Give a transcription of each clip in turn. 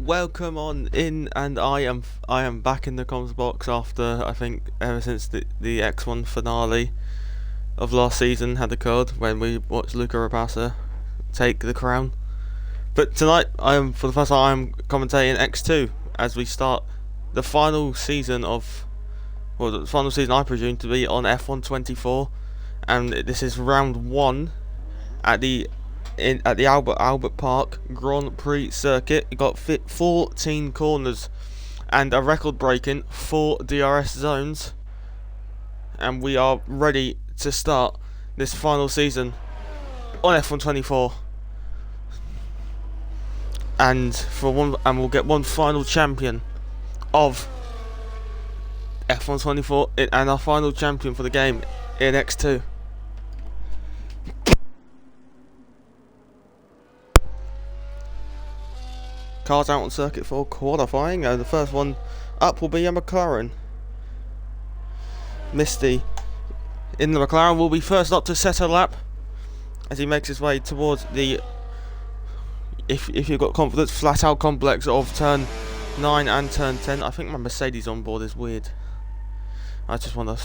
Welcome on in, and I am back in the comms box after I think ever since the X1 finale of last season had occurred when we watched Luca Rapassa take the crown. But tonight for the first time I'm commentating X2 as we start the final season the final season I presume to be on F1 24, and this is round one at the Albert Park Grand Prix circuit. You got 14 corners and a record-breaking 4 DRS zones, and we are ready to start this final season on F1 24. And we'll get one final champion of F1 24 and our final champion for the game in X2. Cars out on circuit for qualifying, and the first one up will be a McLaren. Misty in the McLaren will be first up to set a lap as he makes his way towards the, if you've got confidence, flat out complex of turn 9 and turn 10. I think my Mercedes on board is weird. I just want to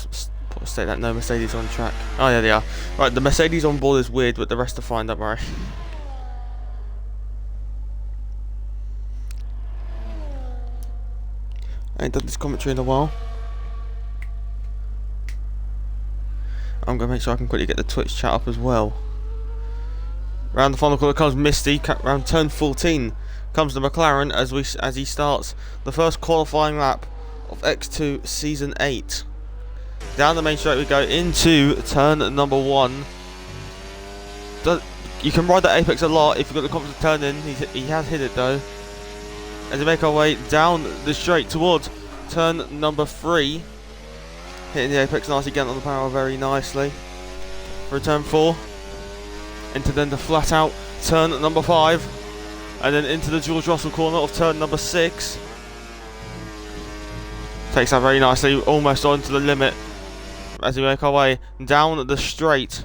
state that no Mercedes on track. Oh yeah, they are. Right, the Mercedes on board is weird, but the rest are fine, don't worry. I ain't done this commentary in a while. I'm going to make sure I can quickly get the Twitch chat up as well. Round the final corner comes Misty. Round turn 14 comes the McLaren as he starts the first qualifying lap of X2 Season 8. Down the main straight we go into turn number 1. You can ride that apex a lot if you've got the confidence to turn in. He has hit it though. As we make our way down the straight towards turn number 3, hitting the apex nicely, getting on the power very nicely. For turn 4, into then the flat out turn number 5, and then into the George Russell corner of turn number 6. Takes that very nicely, almost onto the limit. As we make our way down the straight,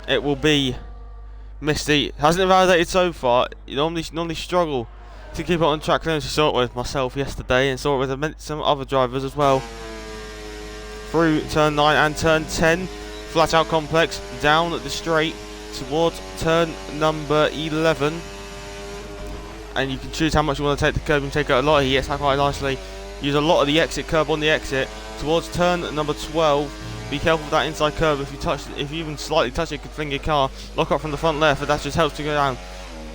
it will be Misty. Hasn't invalidated so far. You normally struggle to keep it on track. I saw it with myself yesterday and saw it with some other drivers as well. Through turn 9 and turn 10, flat out complex, down the straight towards turn number 11. And you can choose how much you want to take the curb. You can take out a lot. He gets that quite nicely. Use a lot of the exit curb on the exit towards turn number 12. Be careful with that inside curb. If you even slightly touch it, you could fling your car. Lock up from the front left, but that just helps to go down.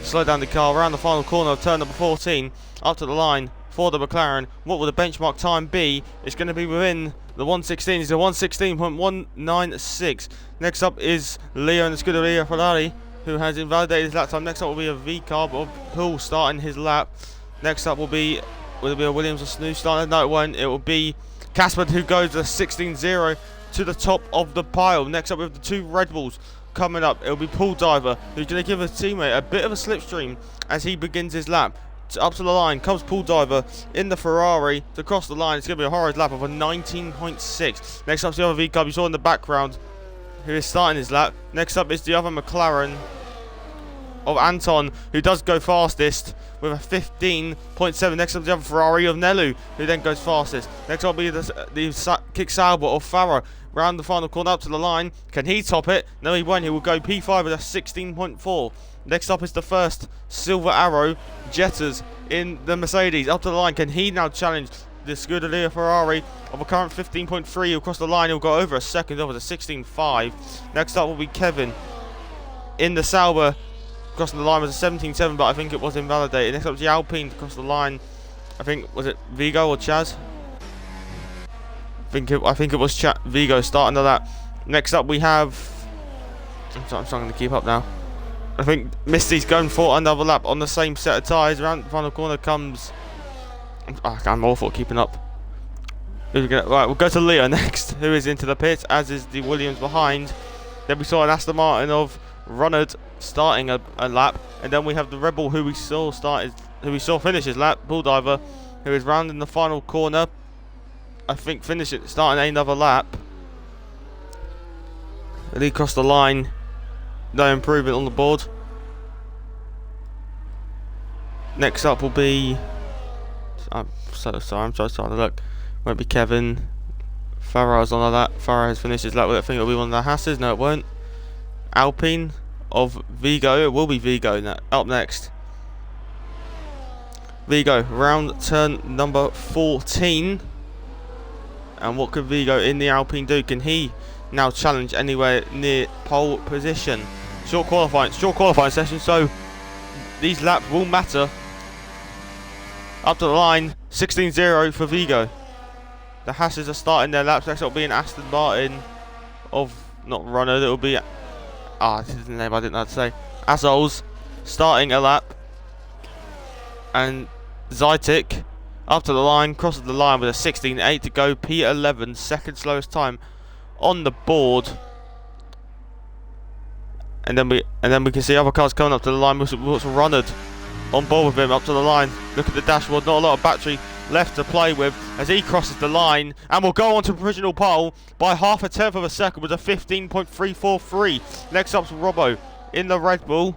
Slow down the car around the final corner of turn number 14, up to the line for the McLaren. What will the benchmark time be? It's going to be within the 116. It's a 116.196. Next up is Leo and the Scuderia Ferrari, who has invalidated his lap time. Next up will be a V-Carb of Poole starting his lap. Next up will it be a Williams or Snoo starting? No, it won't. It will be Casper, who goes a 16.0 to the top of the pile. Next up we have the 2 Red Bulls. Coming up, it'll be Paul Diver, who's going to give his teammate a bit of a slipstream as he begins his lap. Up to the line comes Paul Diver in the Ferrari to cross the line. It's going to be a horrid lap of a 19.6. Next up is the other V-Cub you saw in the background, who is starting his lap. Next up is the other McLaren of Anton, who does go fastest with a 15.7. Next up is the other Ferrari of Nelu, who then goes fastest. Next up will be the Kick Sauber of Farah. Round the final corner up to the line. Can he top it? No, he won't. He will go P5 with a 16.4. Next up is the first Silver Arrow Jetters in the Mercedes. Up to the line. Can he now challenge the Scuderia Ferrari of a current 15.3? He'll cross the line. He'll go over a second over the 16.5. Next up will be Kevin in the Sauber. Crossing the line was a 17.7, but I think it was invalidated. Next up is the Alpine to cross the line. I think, was it Vigo or Chaz? I think it was Vigo starting to that. Next up we have, I'm starting to keep up now. I think Misty's going for another lap on the same set of tyres. Around the final corner comes, I'm awful at keeping up. Right, we'll go to Leo next, who is into the pit, as is the Williams behind. Then we saw an Aston Martin of Runnard starting a lap, and then we have the Rebel who we saw finish his lap, Bull Diver, who is rounding the final corner. I think starting another lap. And he crossed the line. No improvement on the board. Next up will be... I'm so sorry, I'm just trying to look. Won't be Kevin. Farah's on that. Farah has finished his lap with it. I think it'll be one of the Hasses. No, it won't. Alpine of Vigo. It will be Vigo up next. Vigo, round turn number 14. And what could Vigo in the Alpine do? Can he now challenge anywhere near pole position? Short qualifying session, so these laps will matter. Up to the line, 16-0 for Vigo. The Hasses are starting their laps. Next up will be an Aston Martin of, not runner, it will be, this is the name I didn't know how to say. Azols starting a lap. And Zytik up to the line, crosses the line with a 16.8 to go. P11, second slowest time on the board. And then we can see other cars coming up to the line. What's Runnard on board with him up to the line. Look at the dashboard, not a lot of battery left to play with as he crosses the line and will go on to provisional pole by half a tenth of a second with a 15.343. Next up's Robbo in the Red Bull.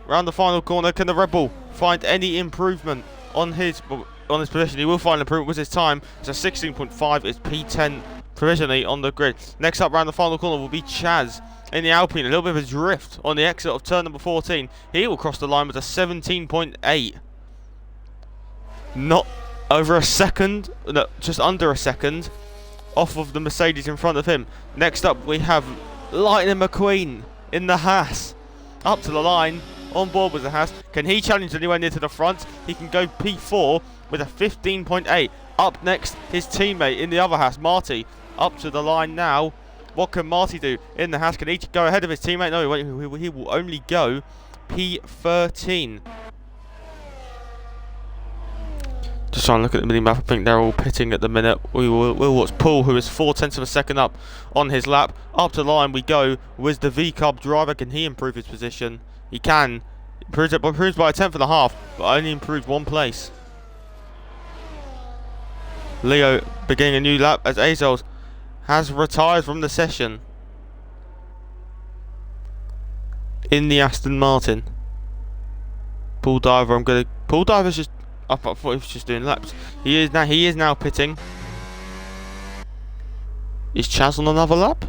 Round the final corner, can the Red Bull find any improvement on his position? He will find improvement with his time. It's a 16.5. It's P10 provisionally on the grid. Next up round the final corner will be Chaz in the Alpine. A little bit of a drift on the exit of turn number 14. He will cross the line with a 17.8. Not over a second, no, just under a second off of the Mercedes in front of him. Next up we have Lightning McQueen in the Haas. Up to the line, on board with the Haas. Can he challenge anywhere near to the front? He can go P4 with a 15.8. Up next, his teammate in the other Haas, Marty. Up to the line now. What can Marty do in the Haas? Can he go ahead of his teammate? No, he will only go P13. Just trying to look at the mini-map. I think they're all pitting at the minute. We'll watch Paul, who is 0.4 of a second up on his lap. Up to the line we go with the V-Cub driver. Can he improve his position? He can. Improves by a tenth and a half, but only improved one place. Leo beginning a new lap as Azols has retired from the session in the Aston Martin. Paul Diver, Paul Diver's just... I thought he was just doing laps. He is now pitting. Is Chaz on another lap?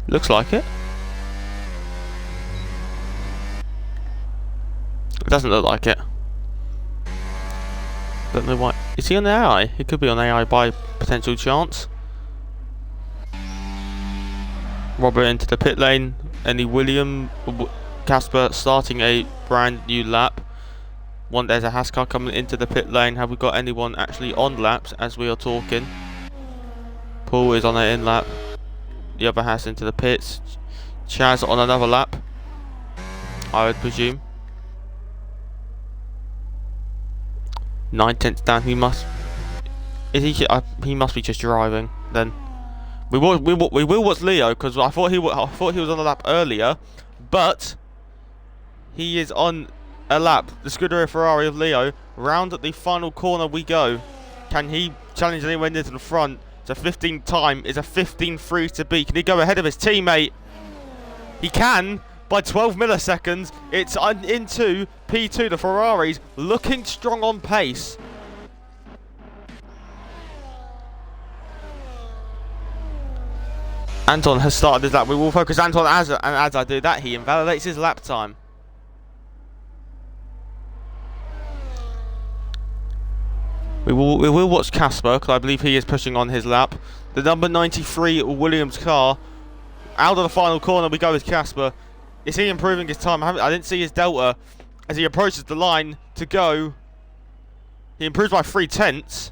Looks like it. It doesn't look like it. Don't know why. Is he on AI? He could be on AI by potential chance. Robert into the pit lane. Any William Casper starting a brand new lap. There's a Haas car coming into the pit lane. Have we got anyone actually on laps as we are talking? Paul is on an in lap. The other Haas into the pits. Chaz on another lap, I would presume. 9/10 down. He must. He must be just driving. Then we will watch Leo because I thought he was on a lap earlier, but he is on a lap. The Scuderia Ferrari of Leo. Round at the final corner we go. Can he challenge anywhere near to the front? It's a 15 time. It's a 15.3 to beat. Can he go ahead of his teammate? He can. By 12 milliseconds, it's into P2. The Ferraris looking strong on pace. Anton has started his lap. We will focus Anton and as I do that, he invalidates his lap time. We will watch Casper because I believe he is pushing on his lap. The number 93 Williams car. Out of the final corner we go with Casper. Is he improving his time? I didn't see his delta as he approaches the line to go. He improves by 0.3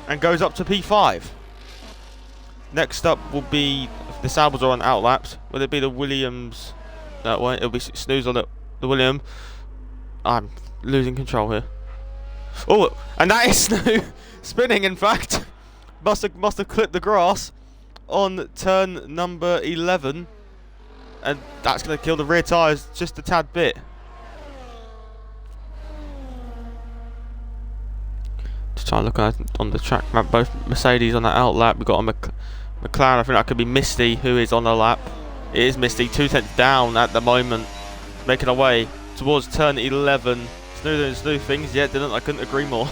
and goes up to P5. Next up will be, the Sables are on outlaps. Will it be the Williams? No, it won't. It'll be Snooze on the William. I'm losing control here. Oh, and that is Snoo spinning. In fact, must have clipped the grass on turn number 11. And that's going to kill the rear tyres just a tad bit. Just trying to look on the track map. Both Mercedes on that out lap. We've got a McLaren. I think that could be Misty, who is on a lap. It is Misty. 2/10 down at the moment. Making away towards turn 11. Snoo doing Snoo things. Yeah, didn't. I couldn't agree more.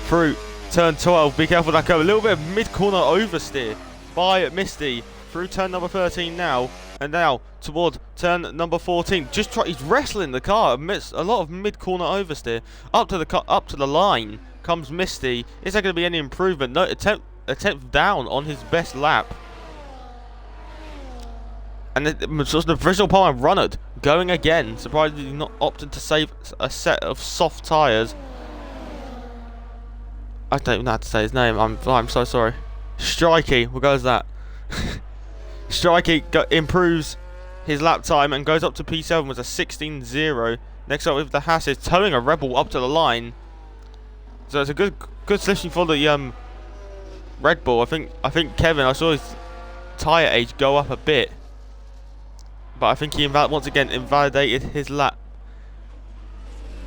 Through turn 12. Be careful that curve. A little bit of mid-corner oversteer by Misty. Through turn number 13 now. And now toward turn number 14. He's wrestling the car amidst a lot of mid-corner oversteer. Up to the line comes Misty. Is there going to be any improvement? No, attempt down on his best lap. And the provisional pole man Runnard going again. Surprisingly not opted to save a set of soft tyres. I don't even know how to say his name. I'm so sorry. Strikey, we'll go as that. Strikey improves his lap time and goes up to P7 with a 16.0. Next up with the Haas is towing a Rebel up to the line. So it's a good session for the Red Bull. I think Kevin, I saw his tyre age go up a bit, but I think he once again invalidated his lap.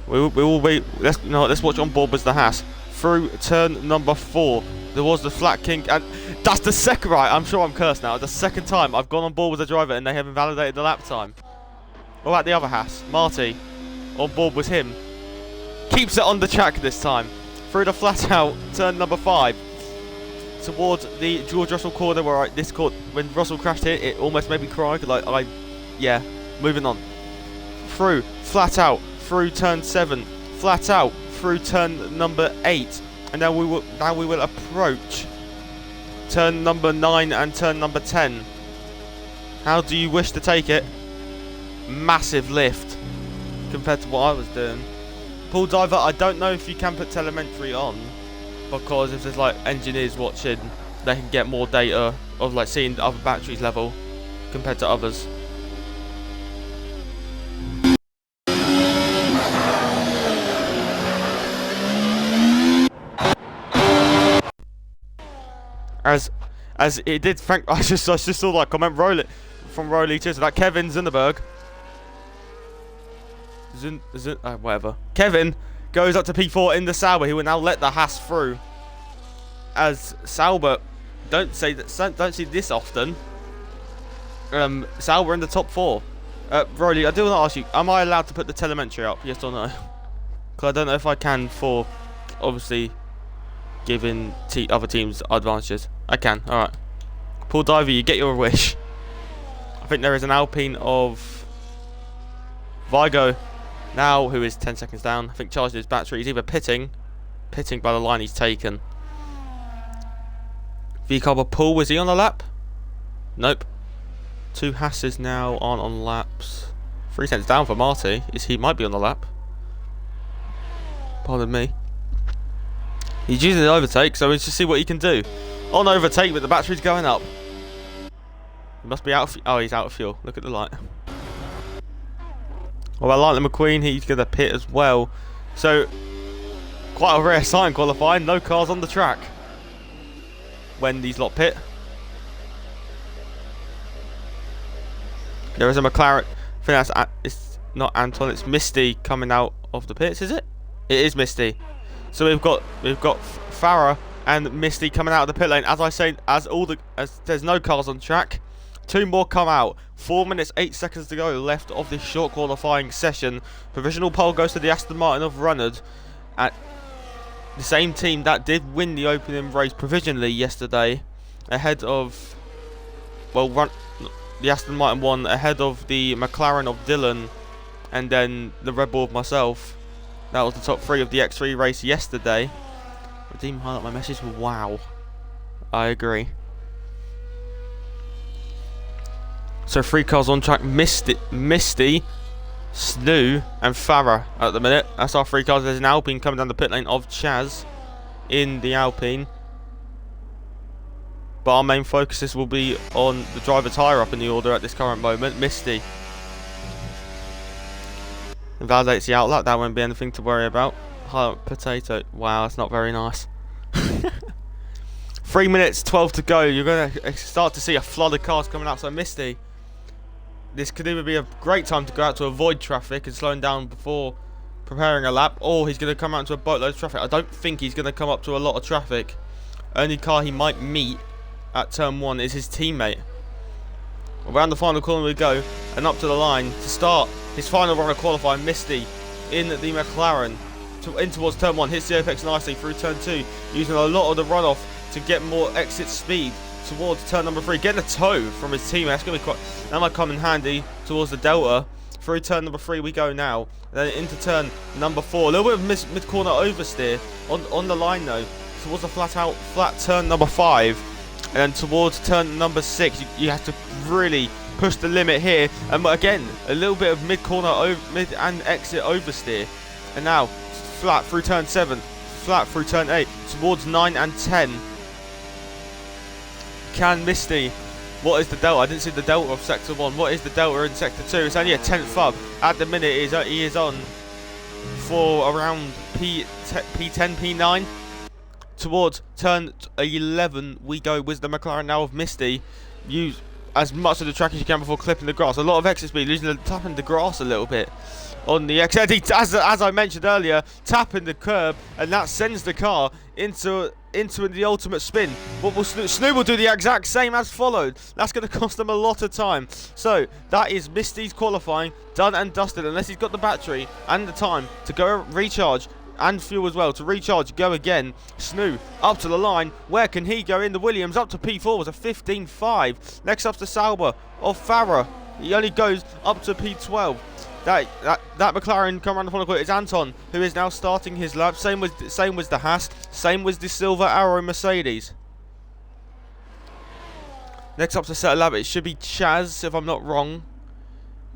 We will wait. Let's watch on board with the Haas through turn number 4. There was the flat kink, and that's the second. Right, I'm sure I'm cursed now. The second time I've gone on board with the driver and they have invalidated the lap time. What about the other Haas? Marty, on board with him. Keeps it on the track this time. Through the flat out, turn number 5. Towards the George Russell corner where when Russell crashed here, it almost made me cry. Yeah, moving on. Through, flat out, through turn 7. Flat out, through turn number 8. And now we will approach turn number 9 and turn number 10. How do you wish to take it? Massive lift compared to what I was doing. Pool diver, I don't know if you can put telemetry on, because if there's like engineers watching, they can get more data of like seeing the other batteries level compared to others. As it did, Frank. I just saw that comment from Rowley too. So that Kevin Zinderberg, whatever. Kevin goes up to P4 in the Sauber. He will now let the Haas through. As Sauber, don't see this often. Sauber in the top 4. Rowley, I do want to ask you: am I allowed to put the telemetry up? Yes or no? Because I don't know if I can for obviously giving other teams advantages. I can. All right. Pool diver, you get your wish. I think there is an Alpine of Vigo now, who is 10 seconds down. I think charging his battery. He's either pitting by the line he's taken. V-Carber Pool, is he on the lap? Nope. 2 Hasses now aren't on laps. 3 cents down for Marty. He might be on the lap. Pardon me. He's using the overtake, so let's just see what he can do. On overtake, but the battery's going up. He must be out of... Oh, he's out of fuel. Look at the light. Well, Lightning McQueen, he's going to pit as well. So, quite a rare sight in qualifying. No cars on the track when these lot pit. There is a McLaren. I think it's not Anton, it's Misty coming out of the pits, is it? It is Misty. So we've got Farah and Misty coming out of the pit lane. As I say, as there's no cars on track, 2 more come out. 4 minutes 8 seconds to go left of this short qualifying session. Provisional pole goes to the Aston Martin of Runnard, at the same team that did win the opening race provisionally yesterday, ahead of the Aston Martin won ahead of the McLaren of Dylan, and then the Red Bull of myself. That was the top 3 of the X3 race yesterday. I didn't even highlight my message. Wow. I agree. So 3 cars on track. Misty, Snoo, and Farah at the minute. That's our 3 cars. There's an Alpine coming down the pit lane of Chaz in the Alpine. But our main focus will be on the driver tyre up in the order at this current moment. Misty invalidates the outlap. That won't be anything to worry about. Potato. Wow, that's not very nice. 3 minutes 12 to go. You're going to start to see a flood of cars coming out. So Misty, this could either be a great time to go out to avoid traffic and slowing down before preparing a lap, or he's going to come out into a boatload of traffic. I don't think he's going to come up to a lot of traffic. Only car he might meet at turn 1 is his teammate. Around the final corner we go, and up to the line to start his final run of qualifying. Misty in the McLaren in towards turn 1, hits the apex nicely through turn 2, using a lot of the runoff to get more exit speed towards turn number 3, getting a tow from his teammate. That's going to be quite, that might come in handy towards the delta. Through turn number 3 we go now, then into turn number 4, a little bit of mid-corner oversteer on the line though, towards the flat turn number 5, and then towards turn number 6 you have to really push the limit here, and again a little bit of mid-corner mid and exit oversteer, and now flat through turn 7, flat through turn 8, towards 9 and 10. Can Misty, what is the delta? I didn't see the delta of sector 1. What is the delta in sector 2? It's only a 10th up. At the minute he is on for around P10, P9. Towards turn 11 we go with the McLaren now of Misty. Use as much of the track as you can before clipping the grass. A lot of exit speed, tapping the grass a little bit on the EXA. As I mentioned earlier, tapping the curb, and that sends the car into the ultimate spin. What will Snoo will do the exact same as followed. That's going to cost them a lot of time. So that is Misty's qualifying done and dusted, unless he's got the battery and the time to go recharge and fuel as well to recharge. Go again. Snoo up to the line. Where can he go in? The Williams up to P4 was a 15.5. Next up to Sauber of Farah. He only goes up to P12. That McLaren come around the corner. It's Anton who is now starting his lap. Same with the Haas. Same with the Silver Arrow Mercedes. Next up to set a lap, it should be Chaz if I'm not wrong.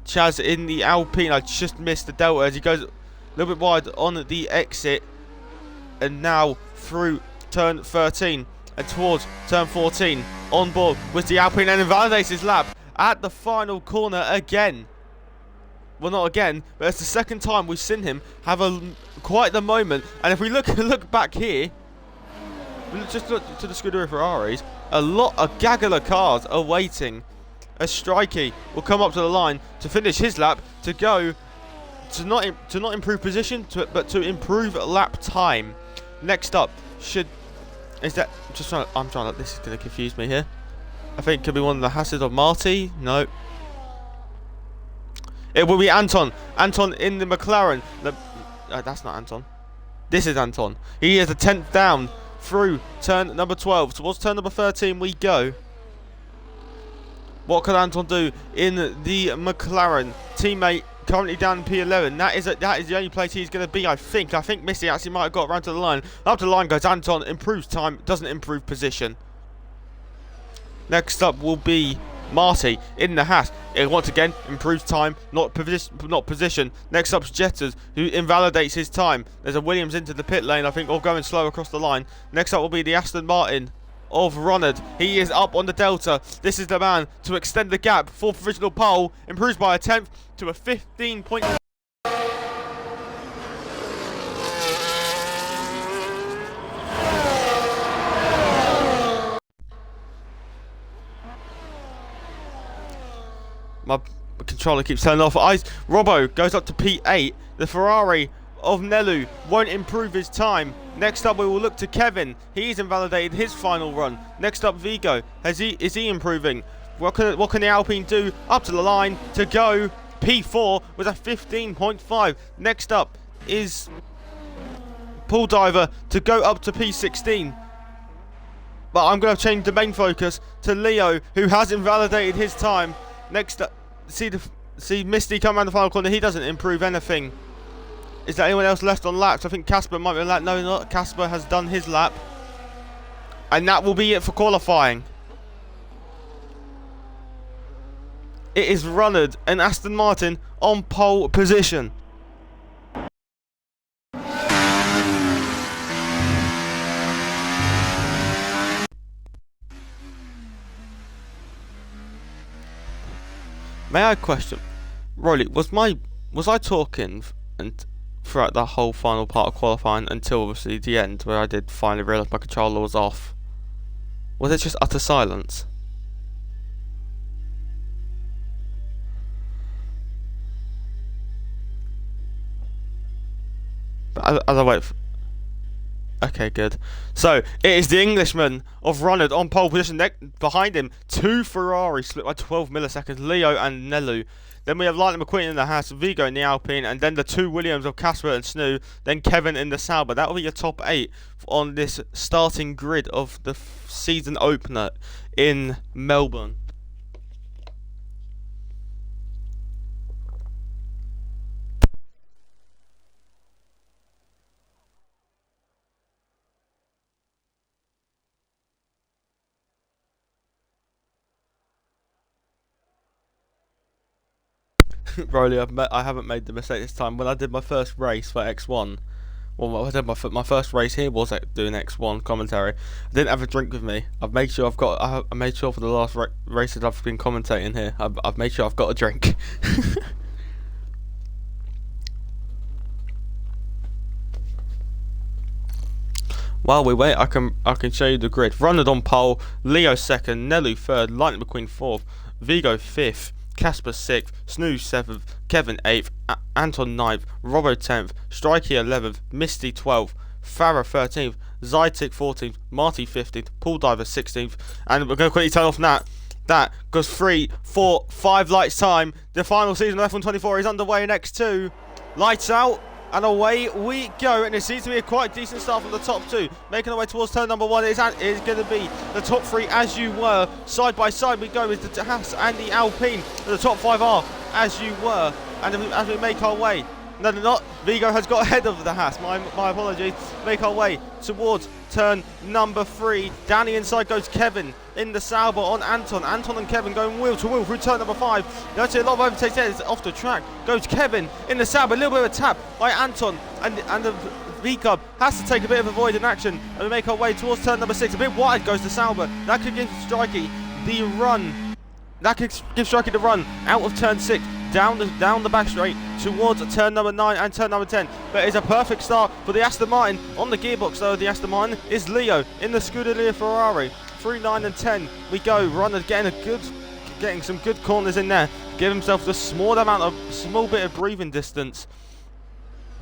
Chaz in the Alpine. I just missed the delta as he goes a little bit wide on the exit, and now through turn 13 and towards turn 14. On board with the Alpine and invalidates his lap at the final corner again. Well, not again, but it's the second time we've seen him have quite the moment. And if we look back here, just look to the Scuderia Ferraris, a gaggle of cars are waiting. A Strikey will come up to the line to finish his lap, to go to not improve position, but to improve lap time. Next up this is going to confuse me here. I think it could be one of the Hasses of Marty. No. It will be Anton. Anton in the McLaren. That's not Anton. This is Anton. He is a 10th down through turn number 12. Towards turn number 13 we go. What can Anton do in the McLaren? Teammate currently down in P11. That is the only place he's going to be, I think. I think Missy actually might have got around to the line. Up to the line goes Anton. Improves time. Doesn't improve position. Next up will be Marty in the Haas. It once again improves time, not position. Next up's Jetters, who invalidates his time. There's a Williams into the pit lane, I think, all going slow across the line. Next up will be the Aston Martin of Ronald. He is up on the delta. This is the man to extend the gap for provisional pole. Improves by a 10th to a 15 point. My controller keeps turning off. Robbo goes up to P8. The Ferrari of Nelu won't improve his time. Next up we will look to Kevin. He's invalidated his final run. Next up Vigo. Is he improving? What can the Alpine do? Up to the line to go. P4 with a 15.5. Next up is Pool Diver to go up to P16. But I'm going to change the main focus to Leo, who has invalidated his time. Next up, see Misty come around the final corner. He doesn't improve anything. Is there anyone else left on laps? I think Casper might be on lap. No, not. Casper has done his lap. And that will be it for qualifying. It is Runnard and Aston Martin on pole position. May I question, Rolly, was I talking and throughout the whole final part of qualifying until obviously the end where I did finally realise my controller was off? Was it just utter silence? But as I wait for... Okay, good. So, it is the Englishman of Ronald on pole position. Behind him, two Ferraris split by 12 milliseconds. Leo and Nelu. Then we have Lightning McQueen in the Haas, Vigo in the Alpine, and then the 2 Williams of Casper and Snoo, then Kevin in the Sauber. That will be your top 8 on this starting grid of the season opener in Melbourne. Broly, I haven't made the mistake this time. When I did my first race for X1, well, I did my first race here was doing X1 commentary. I didn't have a drink with me. I've made sure I made sure for the last races I've been commentating here, I've made sure I've got a drink. While we wait, I can show you the grid. Runnard on pole, Leo second, Nelu third, Lightning McQueen fourth, Vigo fifth, Casper 6th, Snoo 7th, Kevin 8th, Anton 9th, Robbo 10th, Strikey 11th, Misty 12th, Farah 13th, Zytic 14th, Marty 15th, Paul Diver 16th, and we're going to quickly turn off that because 3, 4, 5 lights time. The final season of F124 is underway in X2. Lights out. And away we go, and it seems to be a quite decent start from the top 2. Making our way towards turn number 1 is going to be the top 3 as you were. Side by side we go with the Haas and the Alpine. And the top 5 are as you were. And as we make our way, no they're not, Vigo has got ahead of the Haas, my apologies. Make our way towards turn number 3. Down the inside goes Kevin in the Sauber on Anton. Anton and Kevin going wheel to wheel through turn number 5. You see a lot of overtakes there. It's off the track. Goes Kevin in the Sauber. A little bit of a tap by Anton. And the V-Cub has to take a bit of avoiding action. And we make our way towards turn number 6. A bit wide goes the Sauber. That could give Strikey the run. That could give Strikey the run out of turn 6. Down the back straight towards turn number 9 and turn number 10. But it's a perfect start for the Aston Martin. On the gearbox though, the Aston Martin is Leo in the Scuderia Ferrari. Through 9 and 10 we go. Runner getting some good corners in there. Give himself a small bit of breathing distance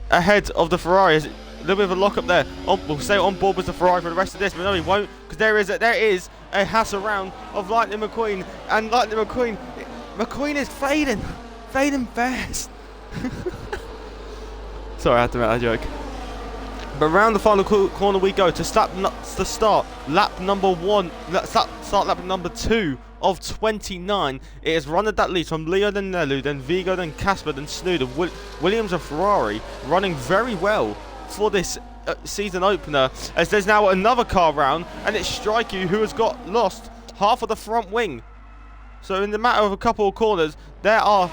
ahead of the Ferrari. A little bit of a lock up there. We'll stay on board with the Ferrari for the rest of this, but no, he won't, because there is a Haas around of Lightning McQueen, and Lightning McQueen is fading fast. Sorry, I had to make that joke. But around the final corner we go to start lap number 1. Start lap number 2 of 29. It is Runner that leads from Leo, then Nelu, then Vigo, then Casper, then Snoo. Williams and Ferrari running very well for this season opener, as there's now another car round, and it's Strikey who has got lost half of the front wing. So in the matter of a couple of corners, there are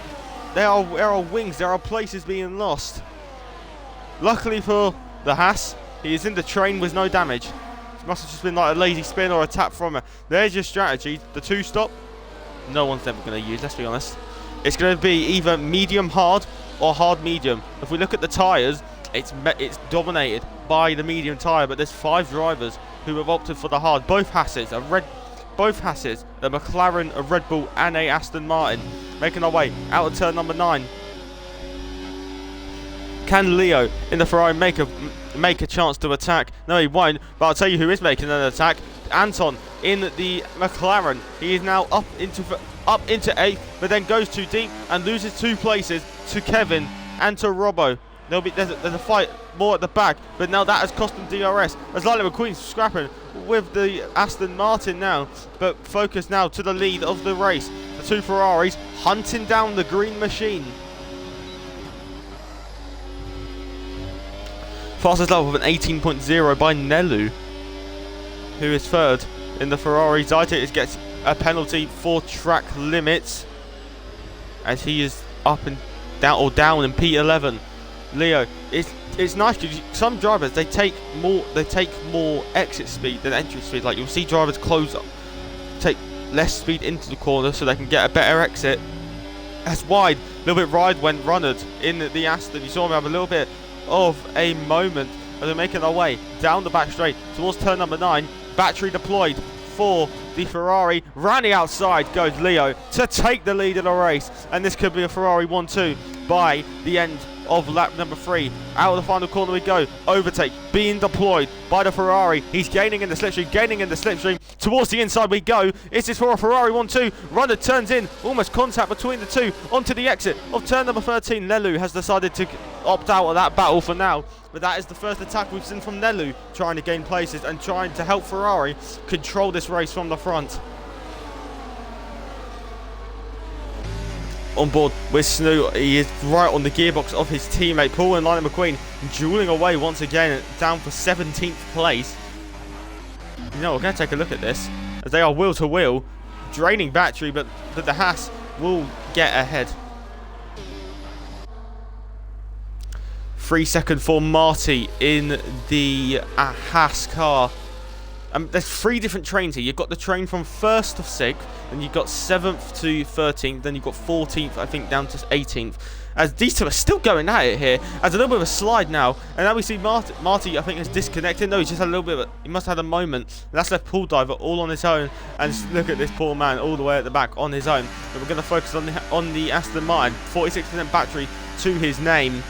wings, there are places being lost. Luckily for the Haas, he is in the train with no damage. It must have just been like a lazy spin or a tap from her. There's your strategy. The 2-stop, no one's ever going to use, let's be honest. It's going to be either medium hard or hard medium. If we look at the tyres, it's dominated by the medium tyre, but there's 5 drivers who have opted for the hard. Both Haas's, a McLaren, a Red Bull and a Aston Martin. Making our way out of turn number 9. Can Leo in the Ferrari make a chance to attack? No, he won't, but I'll tell you who is making an attack. Anton in the McLaren. He is now up into 8th, but then goes too deep and loses 2 places to Kevin and to Robbo. There's a fight more at the back, but now that has cost him DRS. As Lightning McQueen's scrapping with the Aston Martin now, but focus now to the lead of the race. The 2 Ferraris hunting down the green machine. Fastest lap of an 18.0 by Nelu, who is 3rd in the Ferrari. Zytic gets a penalty for track limits, as he is up and down in P11. Leo, it's nice because some drivers they take more exit speed than entry speed. Like you'll see drivers take less speed into the corner so they can get a better exit. That's wide, a little bit wide when Runnard in the Aston. You saw him have a little bit of a moment as they're making their way down the back straight towards turn number 9. Battery deployed for the Ferrari. Running outside goes Leo to take the lead in the race, and this could be a Ferrari 1-2 by the end of lap number 3. Out of the final corner we go. Overtake being deployed by the Ferrari. He's gaining in the slipstream, towards the inside we go. Is this for a Ferrari 1-2? Runner turns in, almost contact between the two, onto the exit of turn number 13. Nelu has decided to opt out of that battle for now, but that is the first attack we've seen from Nelu, trying to gain places and trying to help Ferrari control this race from the front. On board with Snoo, he is right on the gearbox of his teammate Paul and Lightning McQueen, dueling away once again, down for 17th place. You know, we're going to take a look at this, as they are wheel to wheel, draining battery, but the Haas will get ahead. 3 seconds for Marty in the Haas car. There's 3 different trains here. You've got the train from 1st to 6th, then you've got 7th to 13th, then you've got 14th, I think, down to 18th. As these two are still going at it here, as a little bit of a slide now, and now we see Marty I think, is disconnected. No, he's just had a little bit of he must have had a moment. And that's left Paul Diver all on his own, and look at this poor man all the way at the back on his own. But we're going to focus on the Aston Martin, 46% battery to his name.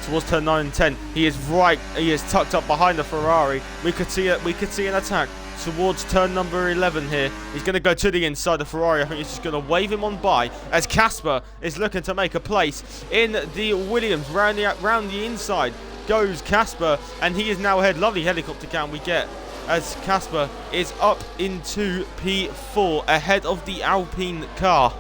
Towards turn 9 and 10, he is tucked up behind the Ferrari. We could see an attack towards turn number 11 here. He's going to go to the inside of Ferrari. I think he's just going to wave him on by as Casper is looking to make a place in the Williams. Round the inside goes Casper, and he is now ahead. Lovely helicopter cam we get as Casper is up into P4 ahead of the Alpine car.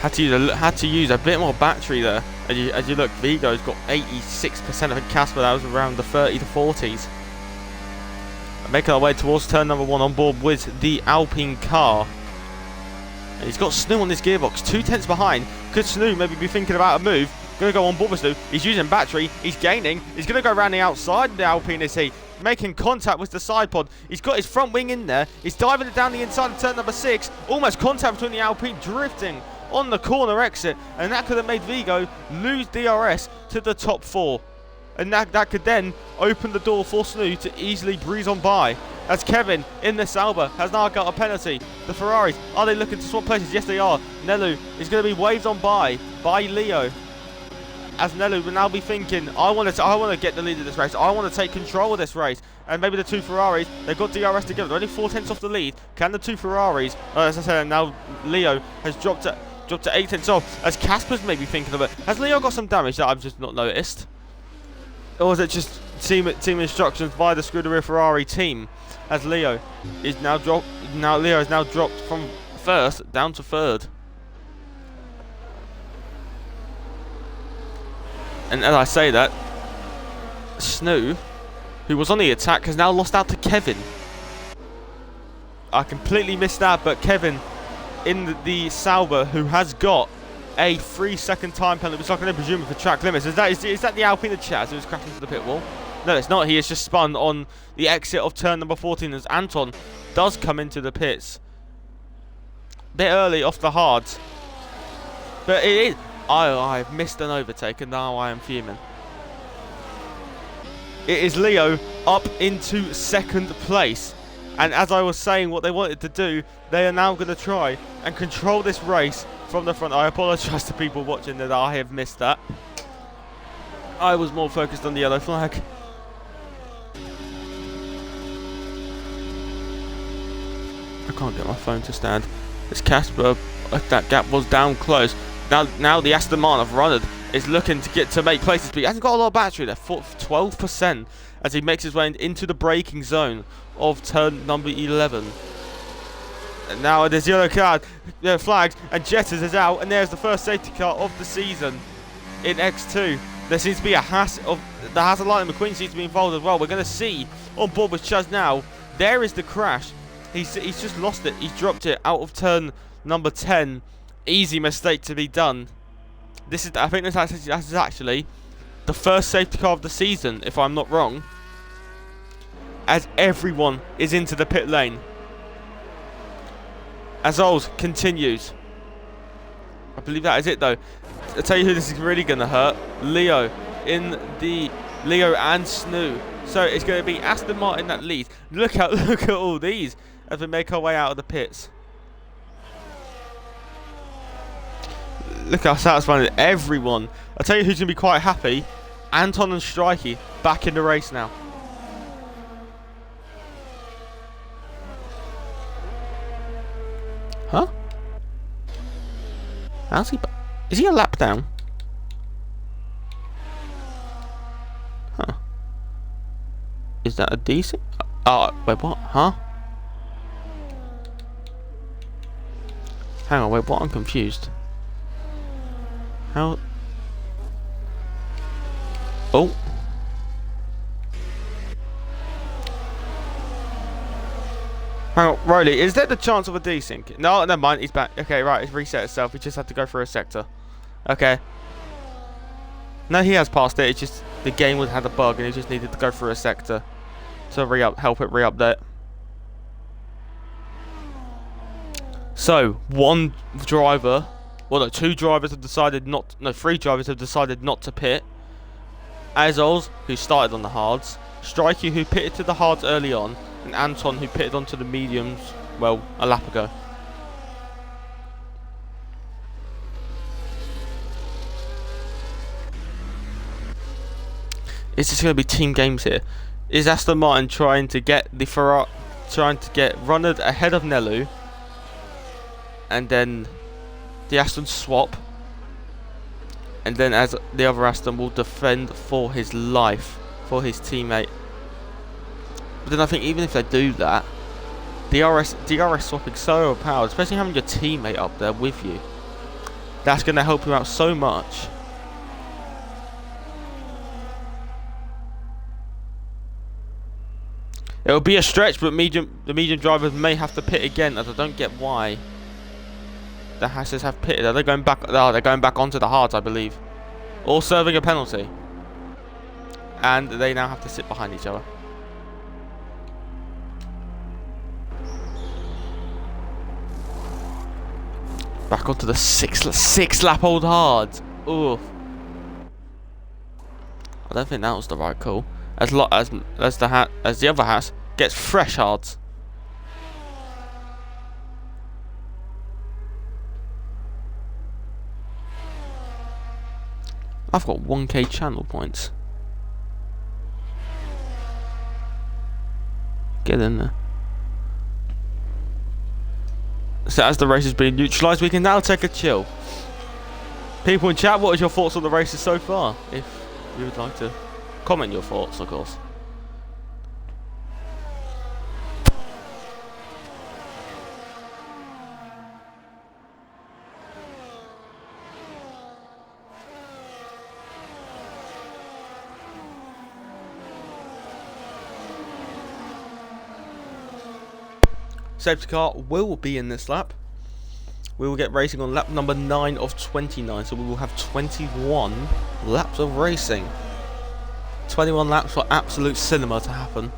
Had to use a bit more battery there. As you look, Vigo's got 86%. I think Casper, that was around the 30 to 40s. Making our way towards turn number 1 on board with the Alpine car. And he's got Snoo on this gearbox, 2 tenths behind. Could Snoo maybe be thinking about a move? Going to go on board with Snoo. He's using battery. He's gaining. He's going to go around the outside of the Alpine, is he? Making contact with the side pod. He's got his front wing in there. He's diving it down the inside of turn number 6. Almost contact between the Alpine, drifting on the corner exit, and that could have made Vigo lose DRS to the top 4, and that could then open the door for Snoo to easily breeze on by, as Kevin in the Sauber has now got a penalty. The Ferraris, are they looking to swap places? Yes they are. Nelu is going to be waved on by Leo, as Nelu will now be thinking, I want to get the lead of this race, I want to take control of this race. And maybe the 2 Ferraris, they've got DRS together, they're only 4 tenths off the lead. Can the 2 Ferraris, as I said, now Leo has dropped to 8 tenths off, as Casper's maybe thinking of it. Has Leo got some damage that I've just not noticed? Or is it just team instructions by the Scuderia Ferrari team, as Leo is now dropped from 1st down to 3rd. And as I say that, Snoo, who was on the attack, has now lost out to Kevin. I completely missed that, but Kevin in the Sauber, who has got a 3-second time penalty, which I can presume for track limits. Is that the Alpine Chaz who's crashed into the pit wall? No, it's not. He has just spun on the exit of turn number 14 as Anton does come into the pits. Bit early off the hards. But it is... I've missed an overtake and now I am fuming. It is Leo up into 2nd place. And as I was saying what they wanted to do, they are now going to try and control this race from the front. I apologise to people watching that I have missed that. I was more focused on the yellow flag. I can't get my phone to stand. It's Casper. That gap was down close. Now the Aston Martin of Runnard is looking to make places, but he hasn't got a lot of battery there. 12% as he makes his way into the braking zone of turn number 11. And now there's yellow card, flags, and Jetters is out, and there's the first safety car of the season in X2. There seems to be the Haas of Lightning McQueen seems to be involved as well. We're going to see on board with Chaz now. There is the crash. He's just lost it. He's dropped it out of turn number 10. Easy mistake to be done. I think this is actually the first safety car of the season, if I'm not wrong, as everyone is into the pit lane. As Ols continues. I believe that is it though. I'll tell you who this is really going to hurt. Leo and Snoo. So it's going to be Aston Martin that leads. Look at all these as we make our way out of the pits. Look how satisfying everyone. I'll tell you who's going to be quite happy. Anton and Strikey back in the race now. Huh? How's he... Is he a lap down? Huh. Is that a decent... Oh, wait, what? Huh? Hang on, wait, what? I'm confused. How... Oh. Hang on, Rolly, is there the chance of a desync? No, never mind, he's back. Okay, right, it's reset itself. He just had to go through a sector. Okay. No, he has passed it. It's just the game would had a bug and he just needed to go through a sector to help it re-update. So, one driver, well no, two drivers have decided not, no, three drivers have decided not to pit. Azols, who started on the hards, Strikey, who pitted to the hards early on, and Anton, who pitted onto the mediums, well, a lap ago. Is this going to be team games here? Is Aston Martin trying to get the Ferrari, trying to get Runnard ahead of Nelu, and then the Aston swap, and then as the other Aston will defend for his life, for his teammate. But then I think even if they do that, DRS swapping so overpowered, especially having your teammate up there with you. That's going to help you out so much. It will be a stretch, but the medium drivers may have to pit again, as I don't get why the Hasses have pitted. Are they going back? Oh, they're going back onto the hards, I believe, or serving a penalty, and they now have to sit behind each other. Back onto the six lap old hards. Oof. I don't think that was the right call. As the other Hass gets fresh hards. I've got 1k channel points. Get in there. So as the race has been neutralised, we can now take a chill. People in chat, what is your thoughts on the races so far? If you would like to comment your thoughts, of course. Safety car will be in this lap. We will get racing on lap number 9 of 29, so we will have 21 laps of racing. 21 laps for absolute cinema to happen.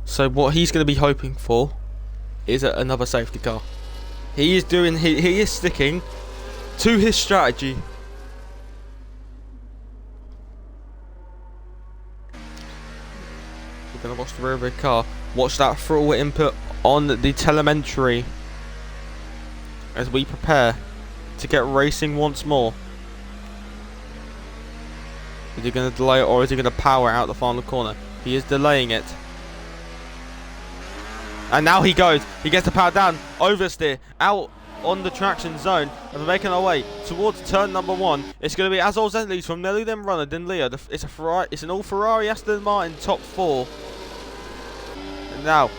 So what he's going to be hoping for is another safety car. He is sticking to his strategy. We're going to watch the rear of the car. Watch that throttle input on the telemetry as we prepare to get racing once more. Is he going to delay it, or is he going to power out the final corner? He is delaying it. And now he goes. He gets the power down, oversteer, out on the traction zone, and we're making our way towards turn number 1. It's going to be Azol Zentleys from Nelu, then Runner, then Leo. It's a Ferrari. It's an all Ferrari Aston Martin top 4. And now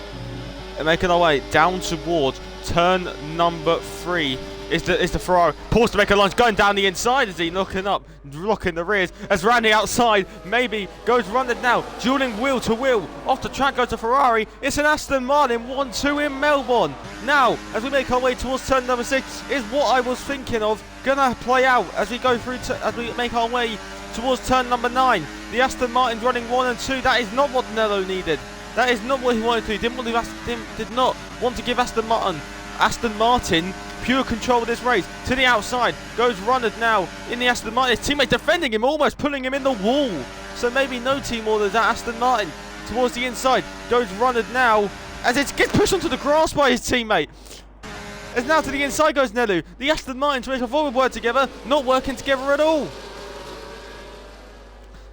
we're making our way down towards turn number 3. Is the Ferrari paused to make a lunge, going down the inside as he looking up, locking the rears as Randy outside maybe goes running now, dueling wheel to wheel, off the track goes to Ferrari. It's an Aston Martin 1-2 in Melbourne. Now as we make our way towards turn number 6 is what I was thinking of gonna play out as we go through as we make our way towards turn number 9. The Aston Martin running 1 and 2. That is not what Nello needed. That is not what he wanted to do. Did not want to give Aston Martin pure control of this race. To the outside goes Runnard now in the Aston Martin. His teammate defending him, almost pulling him in the wall. So maybe no team orders at Aston Martin. Towards the inside goes Runnard now as it gets pushed onto the grass by his teammate. As now to the inside goes Nelu. The Aston Martin to make a forward work together, not working together at all.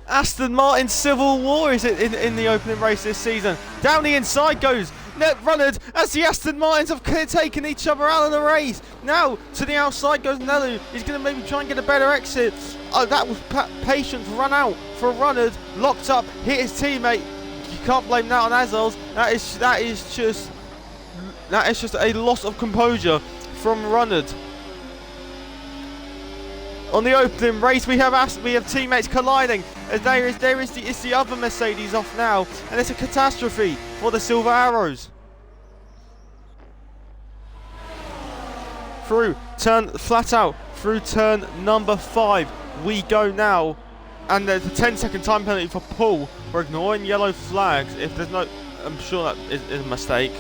Aston Martin civil war is it in the opening race this season. Down the inside goes Runnard as the Aston Martins have taken each other out of the race. Now to the outside goes Nellu. He's going to maybe try and get a better exit. That was patience run out for Runnard. Locked up, hit his teammate. You can't blame that on Azels. That is just a loss of composure from Runnard. On the opening race, we have teammates colliding. As it's the other Mercedes off now, and it's a catastrophe for the Silver Arrows. Flat out through turn number 5 we go now, and there's a 10-second time penalty for Paul for ignoring yellow flags. If there's no, I'm sure that is a mistake,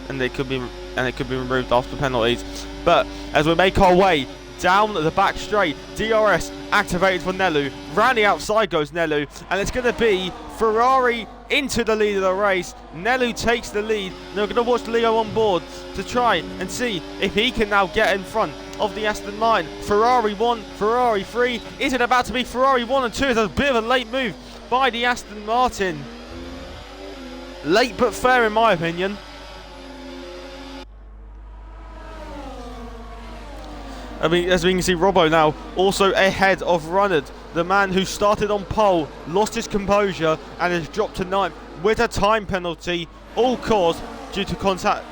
and it could be removed after penalties. But as we make our way down the back straight, DRS activated for Nellu. Round the outside goes Nellu, and it's going to be Ferrari into the lead of the race. Nellu takes the lead. Now we're going to watch Leo on board to try and see if he can now get in front of the Aston Martin. Ferrari 1, Ferrari 3. Is it about to be Ferrari 1 and 2? It's a bit of a late move by the Aston Martin. Late but fair in my opinion. I mean, as we can see, Robbo now also ahead of Runnard. The man who started on pole, lost his composure and has dropped to 9th with a time penalty, all caused due to contact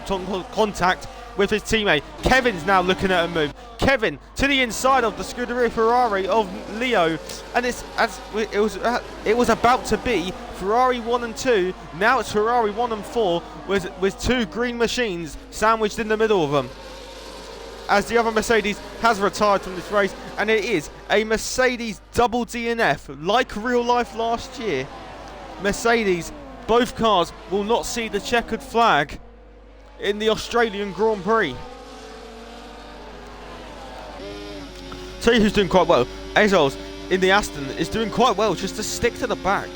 with his teammate. Kevin's now looking at a move. Kevin to the inside of the Scuderia Ferrari of Leo, and it was about to be Ferrari 1 and 2. Now it's Ferrari 1 and 4 with two green machines sandwiched in the middle of them, as the other Mercedes has retired from this race, and it is a Mercedes double DNF, like real life last year. Mercedes, both cars will not see the checkered flag in the Australian Grand Prix. Tell you who's doing quite well. Azels in the Aston is doing quite well just to stick to the back.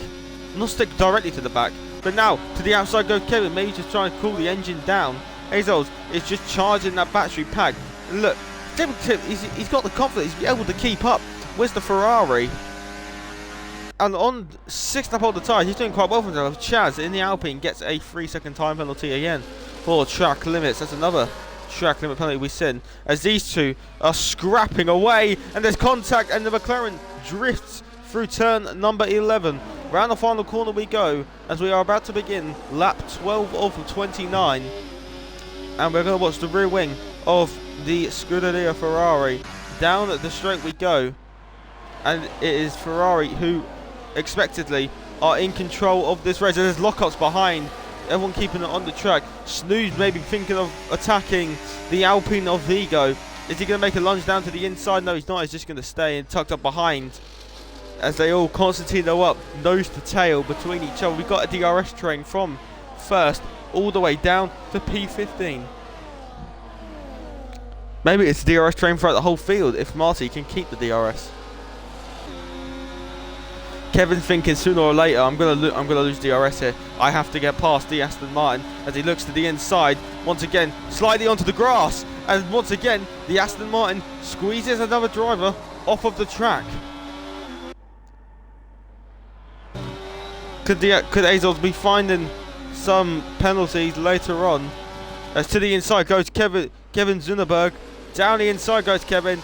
Not stick directly to the back, but now to the outside goes Kevin, maybe just trying to cool the engine down. Azels is just charging that battery pack. Look, he's got the confidence, he's able to keep up with the Ferrari. And on 6th up on the tyres, he's doing quite well for himself. Chaz in the Alpine gets a 3-second time penalty again for track limits. That's another track limit penalty we've seen, as these two are scrapping away, and there's contact, and the McLaren drifts through turn number 11. Round the final corner we go, as we are about to begin lap 12 of 29. And we're going to watch the rear wing of the Scuderia Ferrari. Down the straight we go, and it is Ferrari who expectedly are in control of this race. There's lockups behind, everyone keeping it on the track. Snooze maybe thinking of attacking the Alpine of Vigo. Is he going to make a lunge down to the inside? No, he's not. He's just going to stay and tucked up behind, as they all concertino up nose to tail between each other. We've got a DRS train from first all the way down to P15. Maybe it's a DRS train throughout the whole field if Marty can keep the DRS. Kevin's thinking sooner or later I'm gonna lose DRS here. I have to get past the Aston Martin, as he looks to the inside once again, slightly onto the grass, and once again the Aston Martin squeezes another driver off of the track. Could Azels be finding some penalties later on? As to the inside goes Kevin Zunneberg. Down the inside goes Kevin.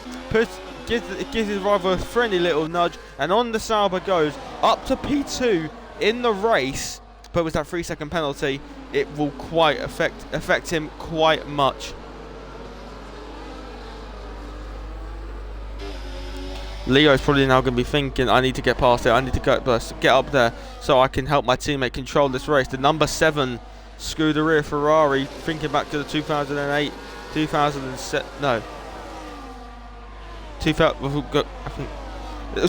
Gives his driver a friendly little nudge, and on the Sauber goes up to P2 in the race. But with that 3-second penalty, it will quite affect him quite much. Leo's probably now going to be thinking, I need to get past it. I need to get up there so I can help my teammate control this race. The number 7 Scuderia Ferrari, thinking back to the 2008, 2007, no. 2000, I think,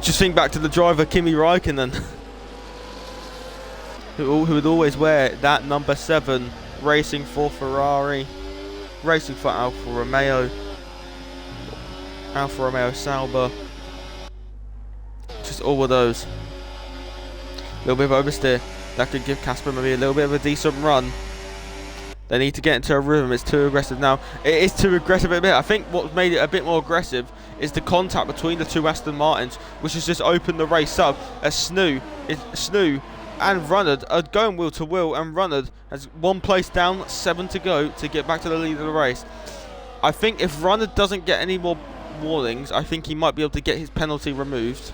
just think back to the driver Kimi Räikkönen, who would always wear that number 7, racing for Ferrari, racing for Alfa Romeo Sauber. Just all of those. A little bit of oversteer that could give Casper maybe a little bit of a decent run. They need to get into a rhythm. It's too aggressive now. It is too aggressive a bit. I think what made it a bit more aggressive is the contact between the two Aston Martins, which has just opened the race up. As Snu and Runnard are going wheel to wheel, and Runnard has 1 place down, 7 to go to get back to the lead of the race. I think if Runnard doesn't get any more warnings, I think he might be able to get his penalty removed,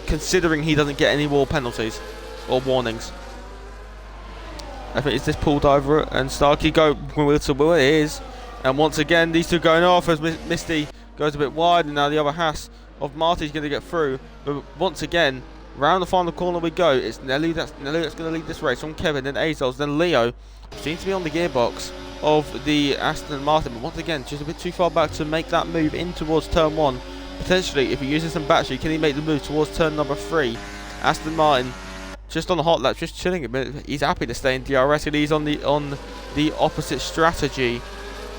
considering he doesn't get any more penalties or warnings. I think it's this pulled over and Starkey go wheel to wheel. It is, and once again these two going off as Misty goes a bit wide, and now the other Haas of Marty's going to get through. But once again, round the final corner we go. It's Nelly that's going to lead this race. On Kevin, then Azels, then Leo. Seems to be on the gearbox of the Aston Martin, but once again just a bit too far back to make that move in towards turn 1. Potentially, if he uses some battery, can he make the move towards turn number 3? Aston Martin just on the hot lap, just chilling a bit. He's happy to stay in DRS, and he's on the opposite strategy.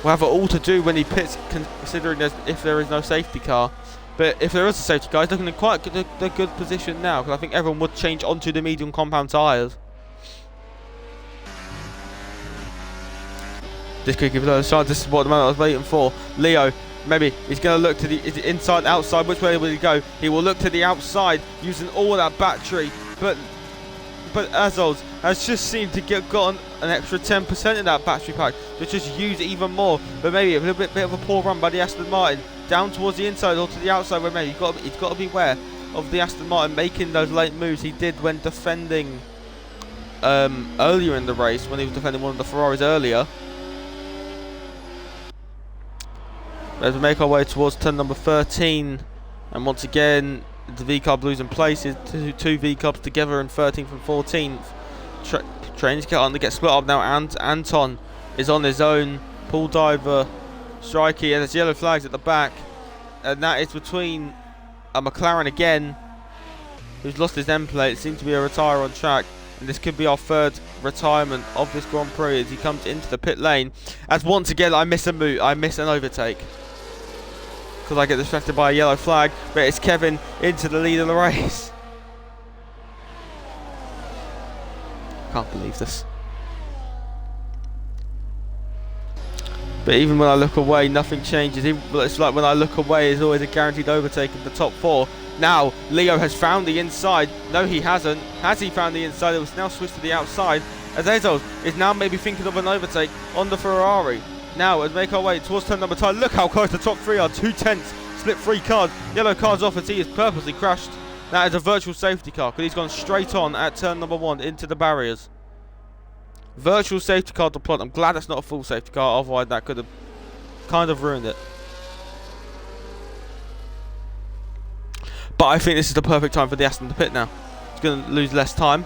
Will have it all to do when he pits, considering if there is no safety car. But if there is a safety car, he's looking in quite a good position now, because I think everyone would change onto the medium compound tyres. This could give it a shot. This is what the man I was waiting for. Leo, maybe he's going to look to the inside, outside. Which way will he go? He will look to the outside, using all that battery. But Azols has just seemed to gotten an extra 10% in that battery pack to just use it even more. But maybe a little bit of a poor run by the Aston Martin down towards the inside or to the outside. Where maybe he's got to beware of the Aston Martin making those late moves he did when defending earlier in the race, when he was defending one of the Ferraris earlier. As we make our way towards turn number 13, and once again the V-Cub losing places, two V-Cubs together in 13th and 14th. Trains get on to get split up now, and Anton is on his own. Pull diver, Strikey, and there's yellow flags at the back, and that is between a McLaren again, who's lost his end plate. It seems to be a retire on track, and this could be our 3rd retirement of this Grand Prix as he comes into the pit lane. As once again I miss a move, I miss an overtake, because I get distracted by a yellow flag, but it's Kevin into the lead of the race. Can't believe this. But even when I look away, nothing changes. It's like when I look away, there's always a guaranteed overtake in the top 4. Now, Leo has found the inside. No, he hasn't. Has he found the inside? It was now switched to the outside. As Azos is now maybe thinking of an overtake on the Ferrari. Now, as we make our way towards turn number 10, look how close the top 3 are. 2/10, split 3 cars. Yellow car's off as he is purposely crashed. That is a virtual safety car, because he's gone straight on at turn number 1 into the barriers. Virtual safety car deployed. I'm glad that's not a full safety car, otherwise that could have kind of ruined it. But I think this is the perfect time for the Aston to pit now. He's going to lose less time.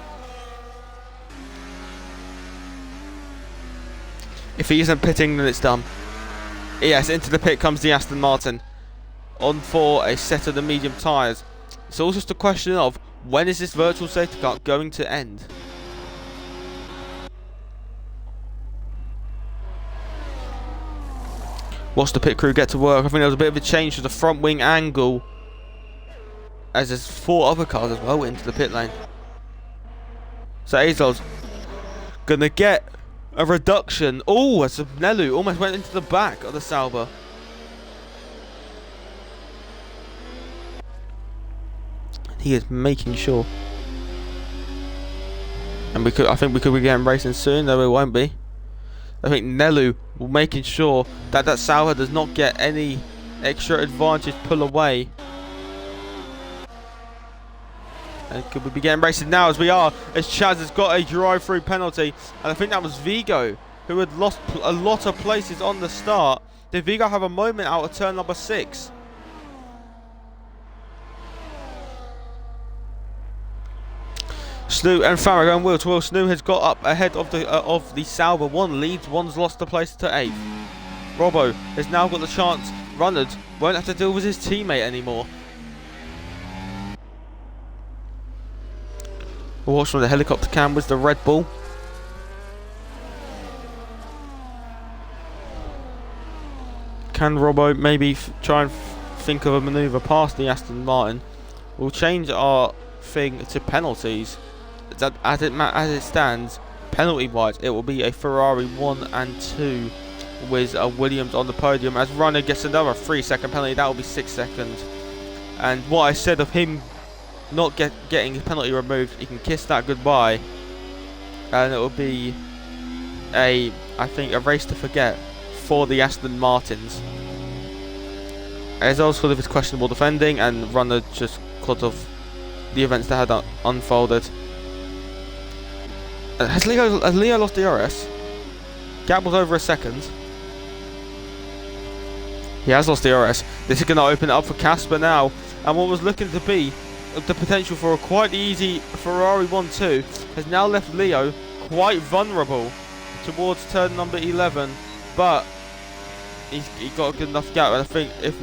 If he isn't pitting, then it's done. Yes, into the pit comes the Aston Martin, on for a set of the medium tyres. It's all just a question of, when is this virtual safety car going to end? Watch the pit crew get to work. I think there was a bit of a change to the front wing angle, as there's 4 other cars as well into the pit lane. So Azol's gonna get a reduction. Oh, as Nelu almost went into the back of the Sauber. He is making sure. And I think we could be getting racing soon, though it won't be. I think Nelu will making sure that Sauber does not get any extra advantage pull away. And could we be getting racing now, as we are, as Chaz has got a drive-through penalty, and I think that was Vigo who had lost a lot of places on the start. Did Vigo have a moment out of turn number 6? Snu and Farah going wheel to wheel. Snu has got up ahead of the Sauber. One leads, one's lost the place to 8th. Robbo has now got the chance. Runnard won't have to deal with his teammate anymore. We'll watch from the helicopter cam with the Red Bull. Can Robbo maybe try and think of a manoeuvre past the Aston Martin? We'll change our thing to penalties. As it stands, penalty-wise, it will be a Ferrari 1 and 2 with a Williams on the podium. As Runner gets another 3-second penalty, that will be 6 seconds. And what I said of him not getting his penalty removed, he can kiss that goodbye, and it will be I think a race to forget for the Aston Martins. As also because of his questionable defending, and Runner just because of the events that had unfolded. Has Leo lost DRS? Gap was over a second. He has lost DRS. This is going to open it up for Casper now, and what was looking to be the potential for a quite easy Ferrari 1-2 has now left Leo quite vulnerable towards turn number 11, but he got a good enough gap, and I think if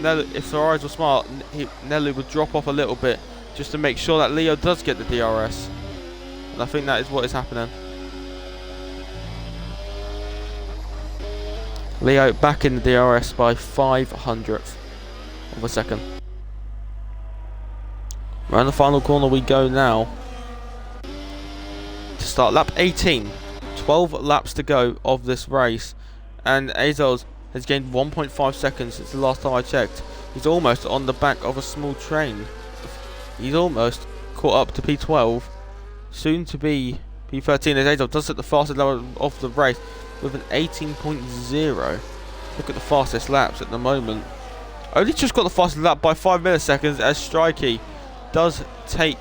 Ferraris were smart, Nelu would drop off a little bit just to make sure that Leo does get the DRS, and I think that is what is happening. Leo back in the DRS by 500th of a second. Around the final corner we go now to start lap 18. 12 laps to go of this race, and Azos has gained 1.5 seconds since the last time I checked. He's almost on the back of a small train. He's almost caught up to P12, soon to be P13, as Azos does at the fastest level of the race with an 18.0. Look at the fastest laps at the moment. Only just got the fastest lap by 5 milliseconds, as Strikey does take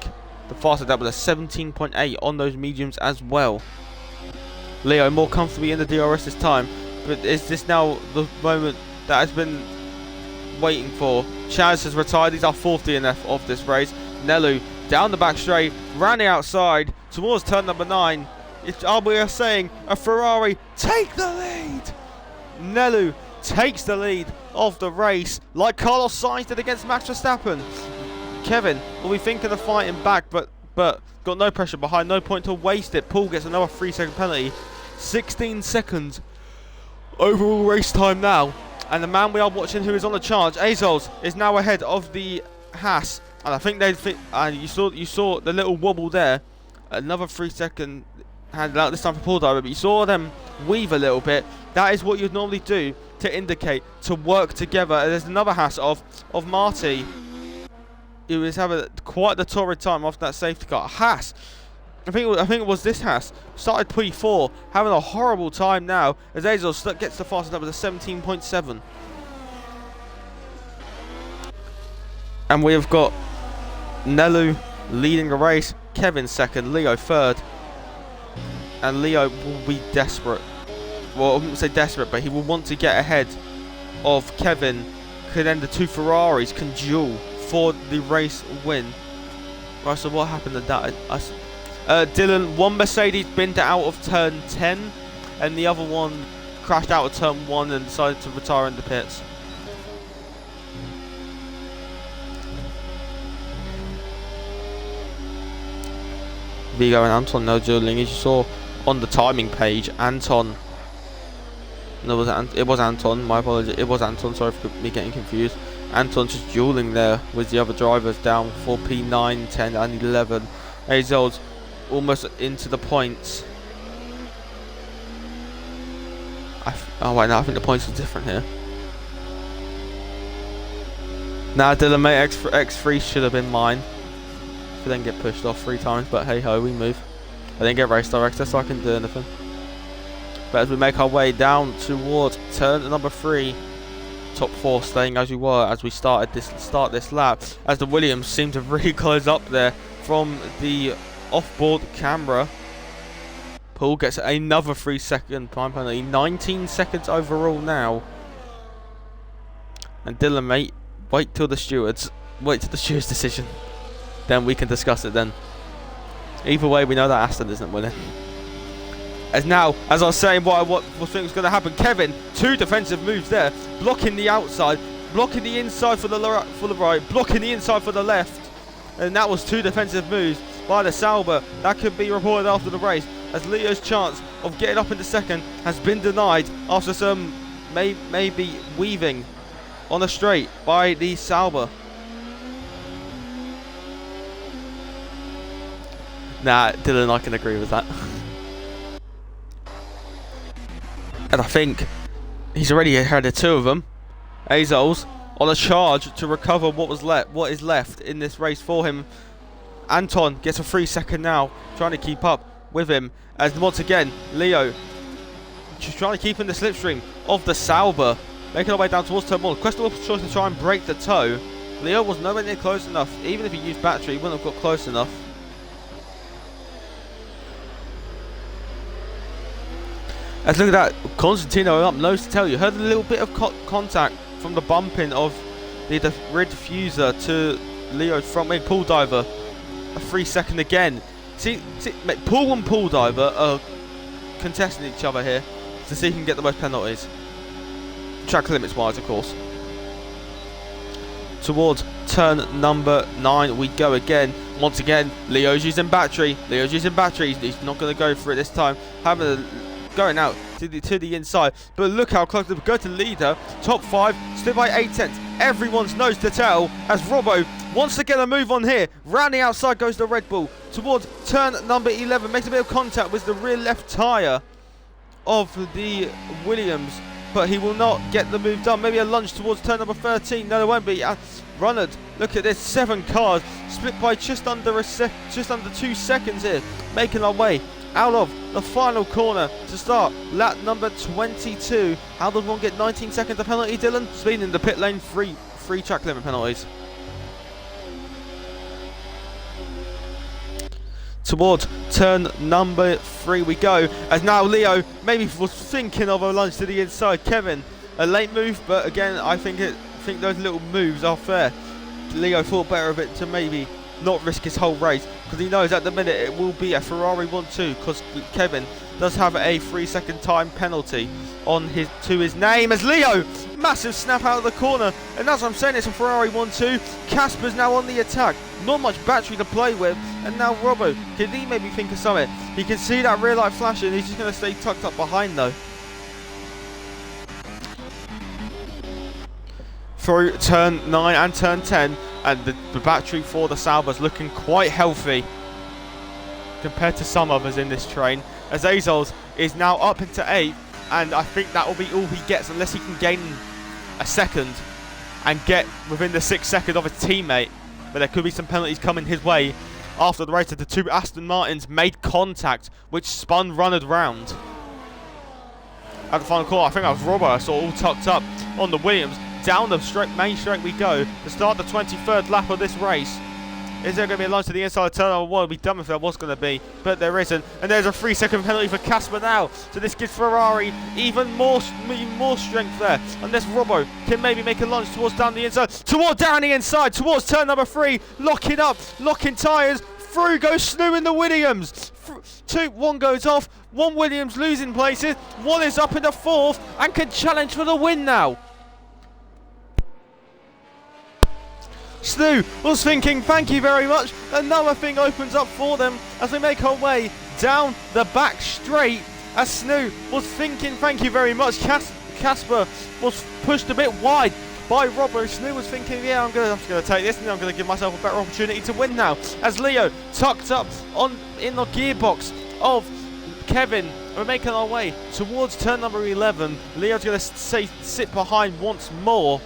the fastest lap with a 17.8 on those mediums as well. Leo more comfortably in the DRS this time, but is this now the moment that has been waiting for? Chaz has retired. He's our 4th DNF of this race. Nelu down the back straight, ran the outside towards turn number 9. We are saying a Ferrari take the lead. Nelu takes the lead of the race, like Carlos Sainz did against Max Verstappen. Kevin will be thinking of fighting back, but got no pressure behind, no point to waste it. Paul gets another 3-second penalty. 16 seconds overall race time now, and the man we are watching who is on the charge, Azos, is now ahead of the Haas, and I think they fit. You saw the little wobble there. Another 3-second handed out this time for Paul Diver, but you saw them weave a little bit. That is what you'd normally do to indicate to work together. And there's another Haas of Marty, who is having quite the torrid time after that safety car. Haas, I think it was this Haas, started P4, having a horrible time now, as Azos gets the fastest lap with a 17.7. And we have got Nelu leading the race, Kevin second, Leo third, and Leo will be desperate. Well, I wouldn't say desperate, but he will want to get ahead of Kevin, because then the two Ferraris can duel for the race win. Right, so what happened at that? Dylan, one Mercedes binned out of turn 10, and the other one crashed out of turn 1 and decided to retire in the pits. Vigo and Anton no dueling, as you saw on the timing page. Anton, no, it was Anton, my apologies, it was Anton, sorry for me getting confused. Anton just dueling there with the other drivers down for P9, 10 and 11. Azos almost into the points. Oh wait, no, I think the points are different here. Nah, Dylan, mate, X3 should have been mine. I then get pushed off 3 times, but hey ho, we move. I didn't get race director, so I can do anything. But as we make our way down towards turn number 3, top 4 staying as we were as we start this lap, as the Williams seem to really close up there from the off-board camera. Paul gets another 3-second time penalty, 19 seconds overall now. And Dylan, mate, wait till the stewards' decision. Then we can discuss it then. Either way, we know that Aston isn't winning. As now, as I was saying, what I think was going to happen, Kevin, 2 defensive moves there, blocking the outside, blocking the inside for the right, blocking the inside for the left, and that was 2 defensive moves by the Sauber. That could be reported after the race, as Leo's chance of getting up into second has been denied after some maybe weaving on a straight by the Sauber. Nah, Dylan, I can agree with that. And I think he's already ahead of two of them. Azol's on a charge to recover what is left in this race for him. Anton gets a 3 second now, trying to keep up with him. As once again, Leo just trying to keep in the slipstream of the Sauber, making our way down towards turn 1. Questionable choice to try and break the toe. Leo was nowhere near close enough. Even if he used battery, he wouldn't have got close enough. Let's look at that. Constantino up nose to tell you. Heard a little bit of contact from the bumping of the rear diffuser to Leo's front wing pull diver. A 3 second again. See, Paul and Pull Diver are contesting each other here to see who can get the most penalties. Track limits wise, of course. Towards turn number 9 we go again. Once again, Leo's using battery. He's not going to go for it this time. Going out to the inside. But look how close they go to leader. Top 5, still by 8 tenths. Everyone's nose to tell as Robbo wants to get a move on here. Round the outside goes the Red Bull. Towards turn number 11. Makes a bit of contact with the rear left tyre of the Williams. But he will not get the move done. Maybe a lunge towards turn number 13. No, there won't be. Runnard, look at this. 7 cars split by just under 2 seconds here. Making our way out of the final corner to start lap number 22. How does one get 19 seconds of penalty, Dylan? Speeding in the pit lane, free track limit penalties. Towards turn number 3 we go, as now Leo maybe was thinking of a lunge to the inside. Kevin, a late move, but again I think those little moves are fair. Leo thought better of it to maybe not risk his whole race, because he knows at the minute it will be a Ferrari 1-2, because Kevin does have a 3 second time penalty on his name. As Leo, massive snap out of the corner, and as I'm saying, it's a Ferrari 1-2. Casper's now on the attack, not much battery to play with, and now Robbo, can he maybe think of something? He can see that rear light flashing, he's just going to stay tucked up behind though. Through turn 9 and turn 10, and the battery for the Sauber's looking quite healthy compared to some others in this train, as Azol's is now up into 8th, and I think that will be all he gets unless he can gain a second and get within the 6 second of his teammate. But there could be some penalties coming his way after the race of the 2 Aston Martins made contact, which spun Runnard round. At the final corner, I think that was Robbo I saw all tucked up on the Williams. Down the main straight we go to start the 23rd lap of this race. Is there going to be a lunge to the inside of turn number 1? It would be dumb if there was going to be, but there isn't. And there's a 3 second penalty for Casper now. So this gives Ferrari even more strength there. Unless Robbo can maybe make a lunge towards down the inside. Down the inside, towards turn number 3. Locking up, locking tyres. Through goes Snu in the Williams. 1 goes off. 1 Williams losing places. 1 is up in the 4th and can challenge for the win now. Stu was thinking, thank you very much. Another thing opens up for them as we make our way down the back straight. As Snu was thinking, thank you very much. Casper was pushed a bit wide by Robbo. Snu was thinking, yeah, I'm going to take this and I'm going to give myself a better opportunity to win now. As Leo tucked up in the gearbox of Kevin. We're making our way towards turn number 11. Leo's going to sit behind once more.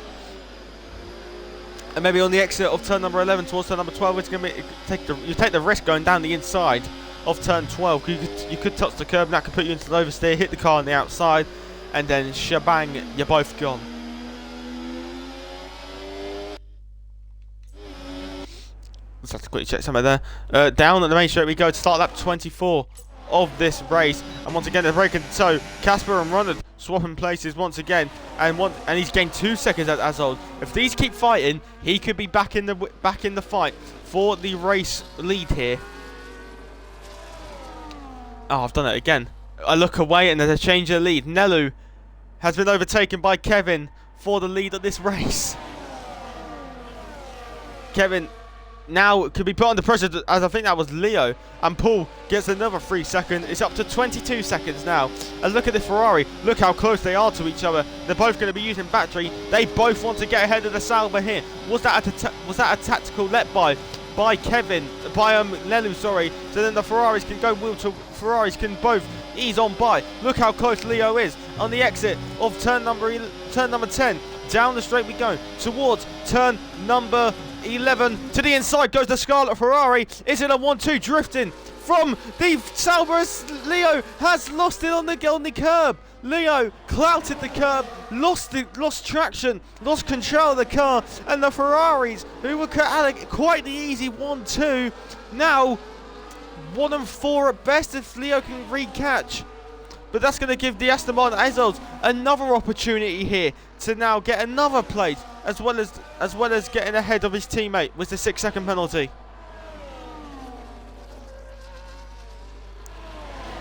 And maybe on the exit of turn number 11 towards turn number 12, it's going to be you take the risk going down the inside of turn 12. You could touch the curb, and that could put you into the oversteer, hit the car on the outside, and then shebang, you're both gone. Let's have to quickly check somewhere there. Down at the main straight we go to start lap 24 of this race, and once again they're breaking the toe. Casper and Runnard swapping places once again, and he's gained 2 seconds at Azol. If these keep fighting, he could be back in the fight for the race lead here. Oh, I've done it again. I look away and there's a change of lead. Nelu has been overtaken by Kevin for the lead of this race. Kevin now could be put under pressure, as I think that was Leo, and Paul gets another 3 seconds. It's up to 22 seconds now. And look at the Ferrari, look how close they are to each other. They're both going to be using battery. They both want to get ahead of the Sauber here. Was that a tactical let by Kevin, by Lelu, sorry. So then the Ferraris can both He's on by. Look how close Leo is on the exit of turn number 10. Down the straight we go towards turn number 11. To the inside goes the Scarlet Ferrari. Is it a 1-2 drifting from the Sauber? Leo has lost it on the curb. Leo clouted the curb, lost traction, lost control of the car, and the Ferraris, who were quite the easy 1-2, now 1 and 4 at best if Leo can recatch. But that's going to give the Aston Martin Azels another opportunity here to now get another place, as well as getting ahead of his teammate with the 6-second penalty.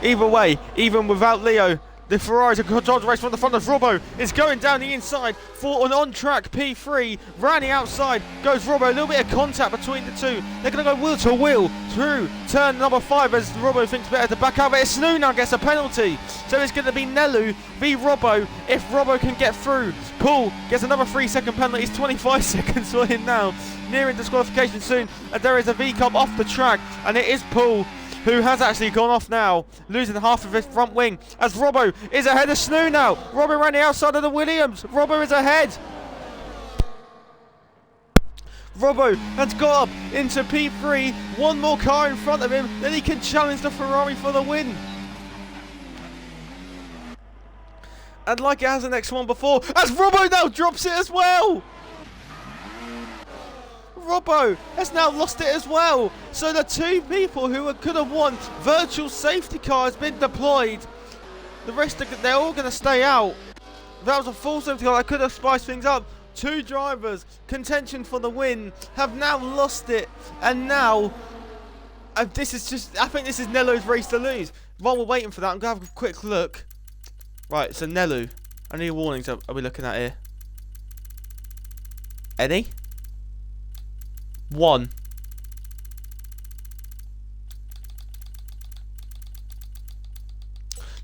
Either way, even without Leo, the Ferraris have controlled the race from the front. Of Robbo is going down the inside for an on-track P3. Round the outside goes Robbo. A little bit of contact between the two. They're going to go wheel to wheel through turn number 5 as Robbo thinks better to back out. But Snu now gets a penalty. So it's going to be Nelu v Robbo if Robbo can get through. Paul gets another 3-second penalty. It's 25 seconds for him now. Nearing disqualification soon. And there is a V-Cub off the track. And it is Paul who has actually gone off now, losing half of his front wing, as Robbo is ahead of Snu now. Robbo ran the outside of the Williams. Robbo is ahead. Robbo has got up into P3. One more car in front of him, then he can challenge the Ferrari for the win. And like it has the next one before, as Robbo now drops it as well. Robbo has now lost it as well. So the two people who could have won, virtual safety car has been deployed. The rest, they're all going to stay out. That was a full safety car that could have spiced things up. Two drivers, contention for the win, have now lost it. And now, I think this is Nelo's race to lose. While we're waiting for that, I'm going to have a quick look. Right, so Nelu, how many warnings are we looking at here? Any? 1.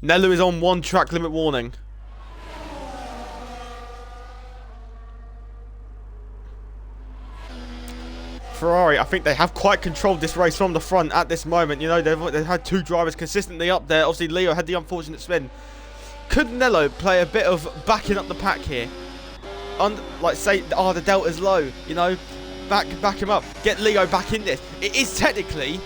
Nelu is on 1 track limit warning. Ferrari, I think they have quite controlled this race from the front at this moment. You know, they've had 2 drivers consistently up there. Obviously, Leo had the unfortunate spin. Could Nello play a bit of backing up the pack here? Like, say, the delta's low, you know? Back him up. Get Leo back in this. It is technically,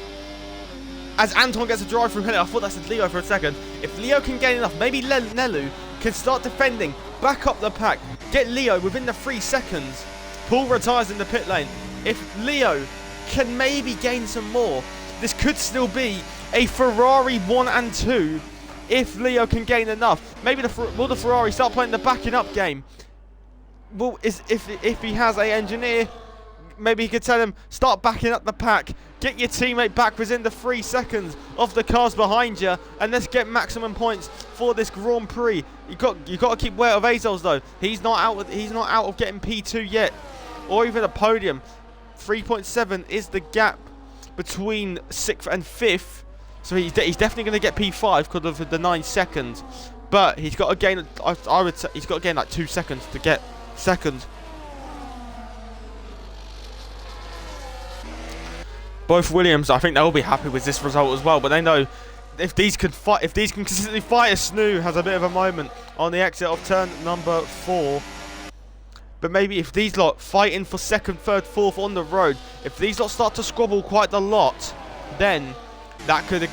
as Anton gets a drive through here, I thought that said Leo for a second. If Leo can gain enough, maybe Nelu can start defending, back up the pack, get Leo within the 3 seconds. Paul retires in the pit lane. If Leo can maybe gain some more, this could still be a Ferrari 1 and 2 if Leo can gain enough. Maybe will the Ferrari start playing the backing up game? Well, if he has a engineer, maybe he could tell him, start backing up the pack, get your teammate back within the 3 seconds of the cars behind you, and let's get maximum points for this Grand Prix. You got to keep weight of Azels though. He's not out of getting P2 yet, or even a podium. 3.7 is the gap between 6th and 5th, so he's definitely going to get P5 because of the 9 seconds. But he's got to gain. I would say he's got to gain like 2 seconds to get second. Both Williams, I think they'll be happy with this result as well. But they know if these can consistently fight, a Snu has a bit of a moment on the exit of turn number 4. But maybe if these lot fighting for 2nd, 3rd, 4th on the road, if these lot start to squabble quite a lot, then that could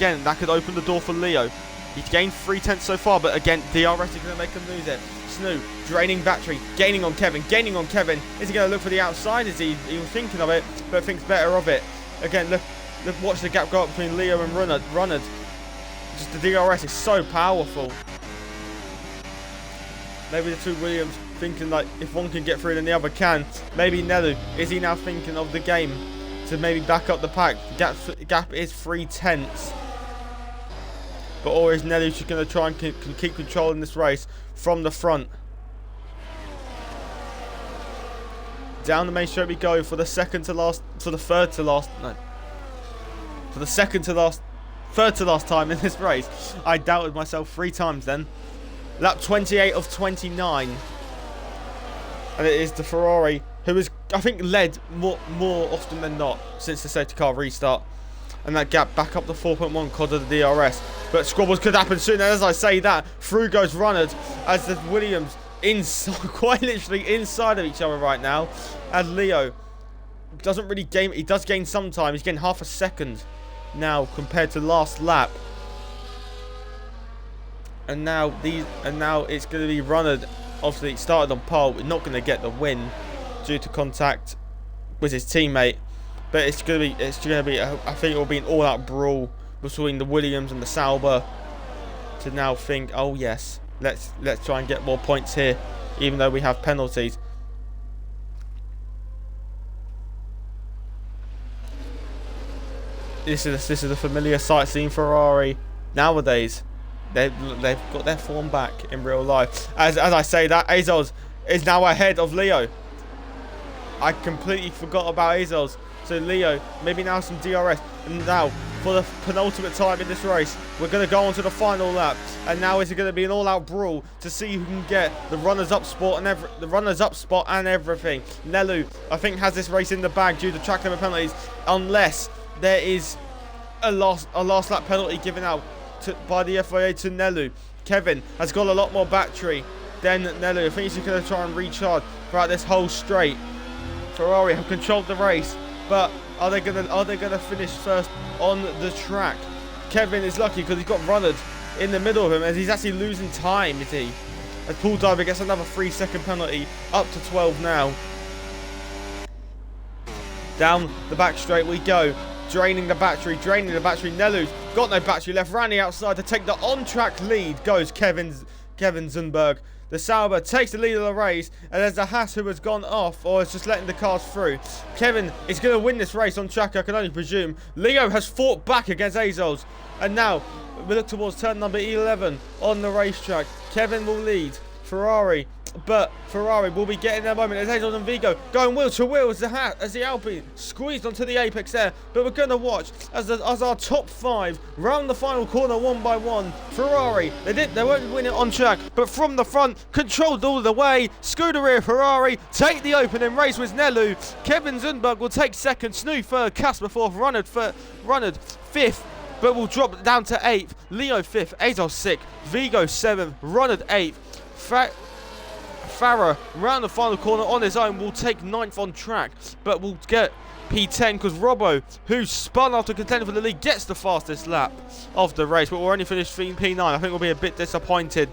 open the door for Leo. He's gained 3/10 so far, but again, DRS is going to make him lose it. Snu draining battery, gaining on Kevin. Is he going to look for the outside? Is he was thinking of it, but thinks better of it. Again, look, watch the gap go up between Leo and Runnard. Just the DRS is so powerful. Maybe the two Williams thinking like if one can get through then the other can. Maybe Nelu, is he now thinking of the game to maybe back up the pack? The gap is 3/10. Or is Nelu just going to try and keep controlling this race from the front? Down the main straight we go for the third to last time in this race. I doubted myself 3 times then. Lap 28 of 29. And it is the Ferrari who has, I think, led more often than not since the safety car restart. And that gap back up to 4.1 because of the DRS. but squabbles could happen soon. And as I say that, through goes runners as the Williams quite literally inside of each other right now. And Leo doesn't really gain. He does gain some time. He's getting half a second now compared to last lap. And now it's going to be Runnard. Obviously, started on pole. We're not going to get the win due to contact with his teammate. But it's going to be. I think it will be an all-out brawl between the Williams and the Sauber. To now think, oh yes, let's try and get more points here, even though we have penalties. This is a familiar sight seeing Ferrari nowadays. They've got their form back in real life. As I say that, Azos is now ahead of Leo. I completely forgot about Azos. So Leo, maybe now some DRS. And now, for the penultimate time in this race, we're going to go on to the final lap. And now it's going to be an all-out brawl to see who can get the runners-up spot and everything. Nelu, I think, has this race in the bag due to track limit penalties, unless there is a last lap penalty given out by the FIA to Nelu. Kevin has got a lot more battery than Nelu. I think he's going to try and recharge throughout this whole straight. Ferrari have controlled the race, but are they gonna finish first on the track? Kevin is lucky because he's got Runnard in the middle of him, as he's actually losing time, is he? As Paul Diver gets another 3-second penalty, up to 12 now. Down the back straight we go. Draining the battery. Nelu's got no battery left. Randy outside to take the on-track lead. Goes Kevin Zunberg. The Sauber takes the lead of the race, and there's a Haas who has gone off, or is just letting the cars through. Kevin is going to win this race on track, I can only presume. Leo has fought back against Azos, and now we look towards turn number 11 on the racetrack. Kevin will lead Ferrari, but Ferrari will be getting their moment as Azos and Vigo going wheel to wheel as the Alpine squeezed onto the apex there. But we're going to watch as our top 5 round the final corner one by one. Ferrari, they won't win it on track, but from the front, controlled all the way. Scuderia Ferrari take the opening race with Nelu. Kevin Zunberg will take second, Snoo third, Casper fourth, Runnard fifth, but will drop down to 8th. Leo 5th, Azos 6th, Vigo 7th, Runnard 8th. Farah, round the final corner on his own, will take 9th on track, but will get P10 because Robbo, who spun after contending for the lead, gets the fastest lap of the race, but we're only finished P9. I think we'll be a bit disappointed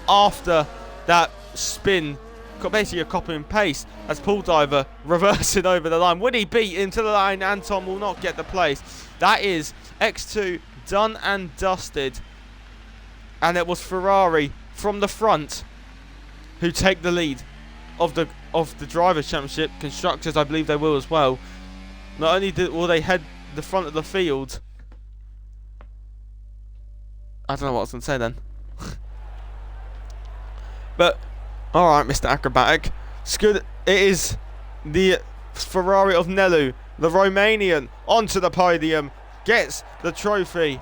after that spin, basically a copy and paste, as Paul Diver reversing over the line. Would he beat into the line? Anton will not get the place. That is X2 done and dusted, and it was Ferrari from the front who take the lead of the Drivers' Championship. Constructors, I believe they will as well. Not only will they head the front of the field, I don't know what I was going to say then. But, alright, Mr. Acrobatic. It's good. It is the Ferrari of Nelu, the Romanian, onto the podium, gets the trophy.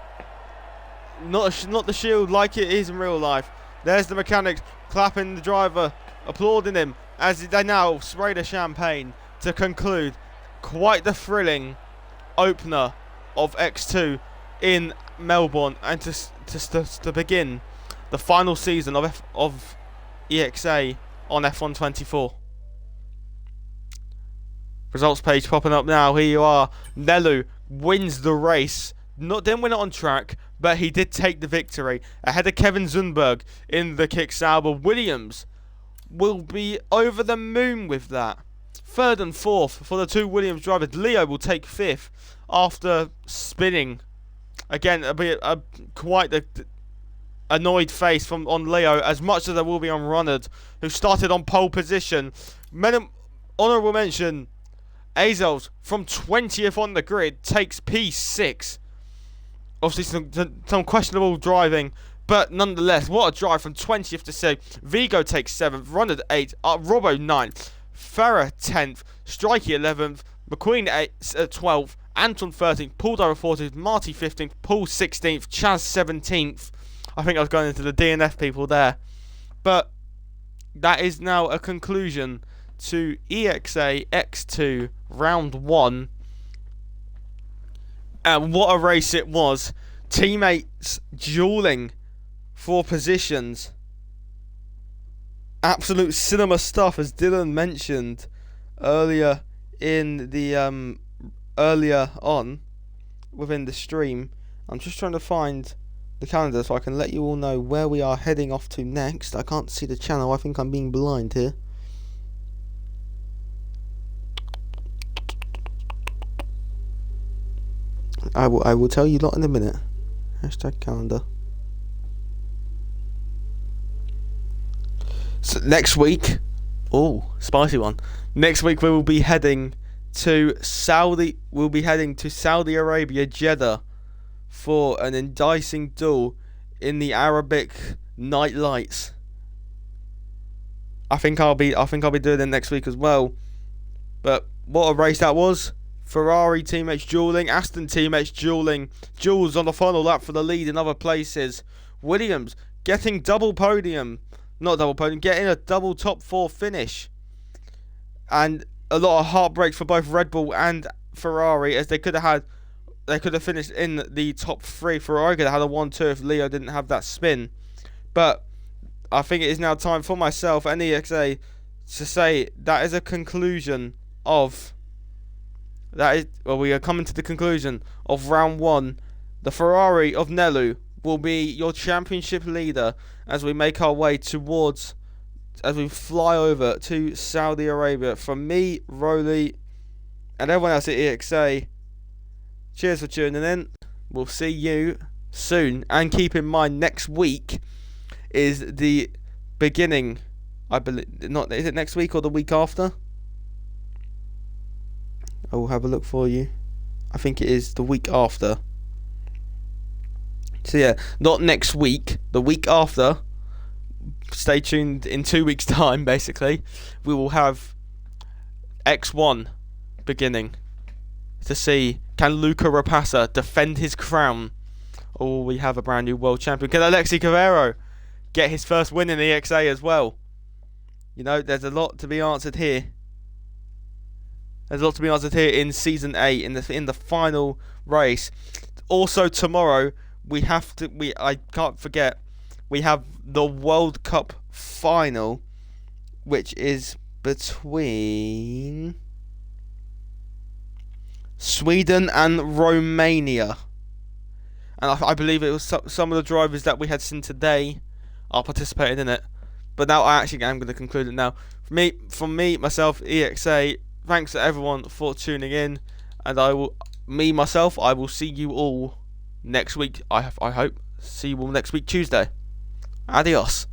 Not the shield like it is in real life. There's the mechanics clapping the driver, applauding him as they now spray the champagne to conclude quite the thrilling opener of X2 in Melbourne, and to begin the final season of EXA on F1 24. Results page popping up now. Here you are. Nelu wins the race. Didn't win it on track, but he did take the victory ahead of Kevin Zunberg in the Kick Sauber. Williams will be over the moon with that. 3rd and 4th for the 2 Williams drivers. Leo will take 5th after spinning. Again, it'll be quite the annoyed face on Leo, as much as there will be on Runnard, who started on pole position. Honourable mention, Azos from 20th on the grid takes P6. Obviously some questionable driving, but nonetheless, what a drive from 20th to 6th. Vigo takes 7th, Runnard 8th, Robbo 9th, Farah 10th, Strikey 11th, McQueen 12th, Anton 13th, Paul Dyer 14th, Marty 15th, Paul 16th, Chaz 17th. I think I was going into the DNF people there. But that is now a conclusion to EXA X2 Round 1. And what a race it was. Teammates dueling for positions. Absolute cinema stuff, as Dylan mentioned earlier in the earlier on within the stream. I'm just trying to find the calendar so I can let you all know where we are heading off to next. I can't see the channel. I think I'm being blind here. I will tell you lot in a minute. Hashtag calendar. So next week, oh, spicy one. Next week we will be heading to Saudi. We'll be heading to Saudi Arabia, Jeddah, for an enticing duel in the Arabic night lights. I think I'll be doing it next week as well. But what a race that was! Ferrari teammates dueling, Aston teammates dueling. Jules on the final lap for the lead in other places. Williams getting double podium. Not double podium, getting a double top 4 finish. And a lot of heartbreaks for both Red Bull and Ferrari, as they could have finished in the top 3. Ferrari could have had a 1-2 if Leo didn't have that spin. But I think it is now time for myself and EXA to say that is a conclusion of... we are coming to the conclusion of round 1. The Ferrari of Nelu will be your championship leader as we make our way towards, as we fly over to Saudi Arabia. From me, Rolly, and everyone else at EXA, cheers for tuning in. We'll see you soon. And keep in mind, next week is the beginning, I believe, is it next week or the week after? I will have a look for you. I think it is the week after. So yeah, not next week, the week after. Stay tuned. In 2 weeks' time, basically, we will have X1 beginning to see, can Luca Rapassa defend his crown, or will we have a brand new world champion? Can Alexi Cavero get his first win in the EXA as well? You know, there's a lot to be answered here. There's a lot to be answered here in Season 8, in the final race. Also tomorrow, I can't forget, we have the World Cup final, which is between Sweden and Romania. And I believe it was some of the drivers that we had seen today are participating in it. But now I actually am going to conclude it now. From me, myself, EXA, thanks to everyone for tuning in, and I will see you all next week. I hope see you all next week, Tuesday. Adios.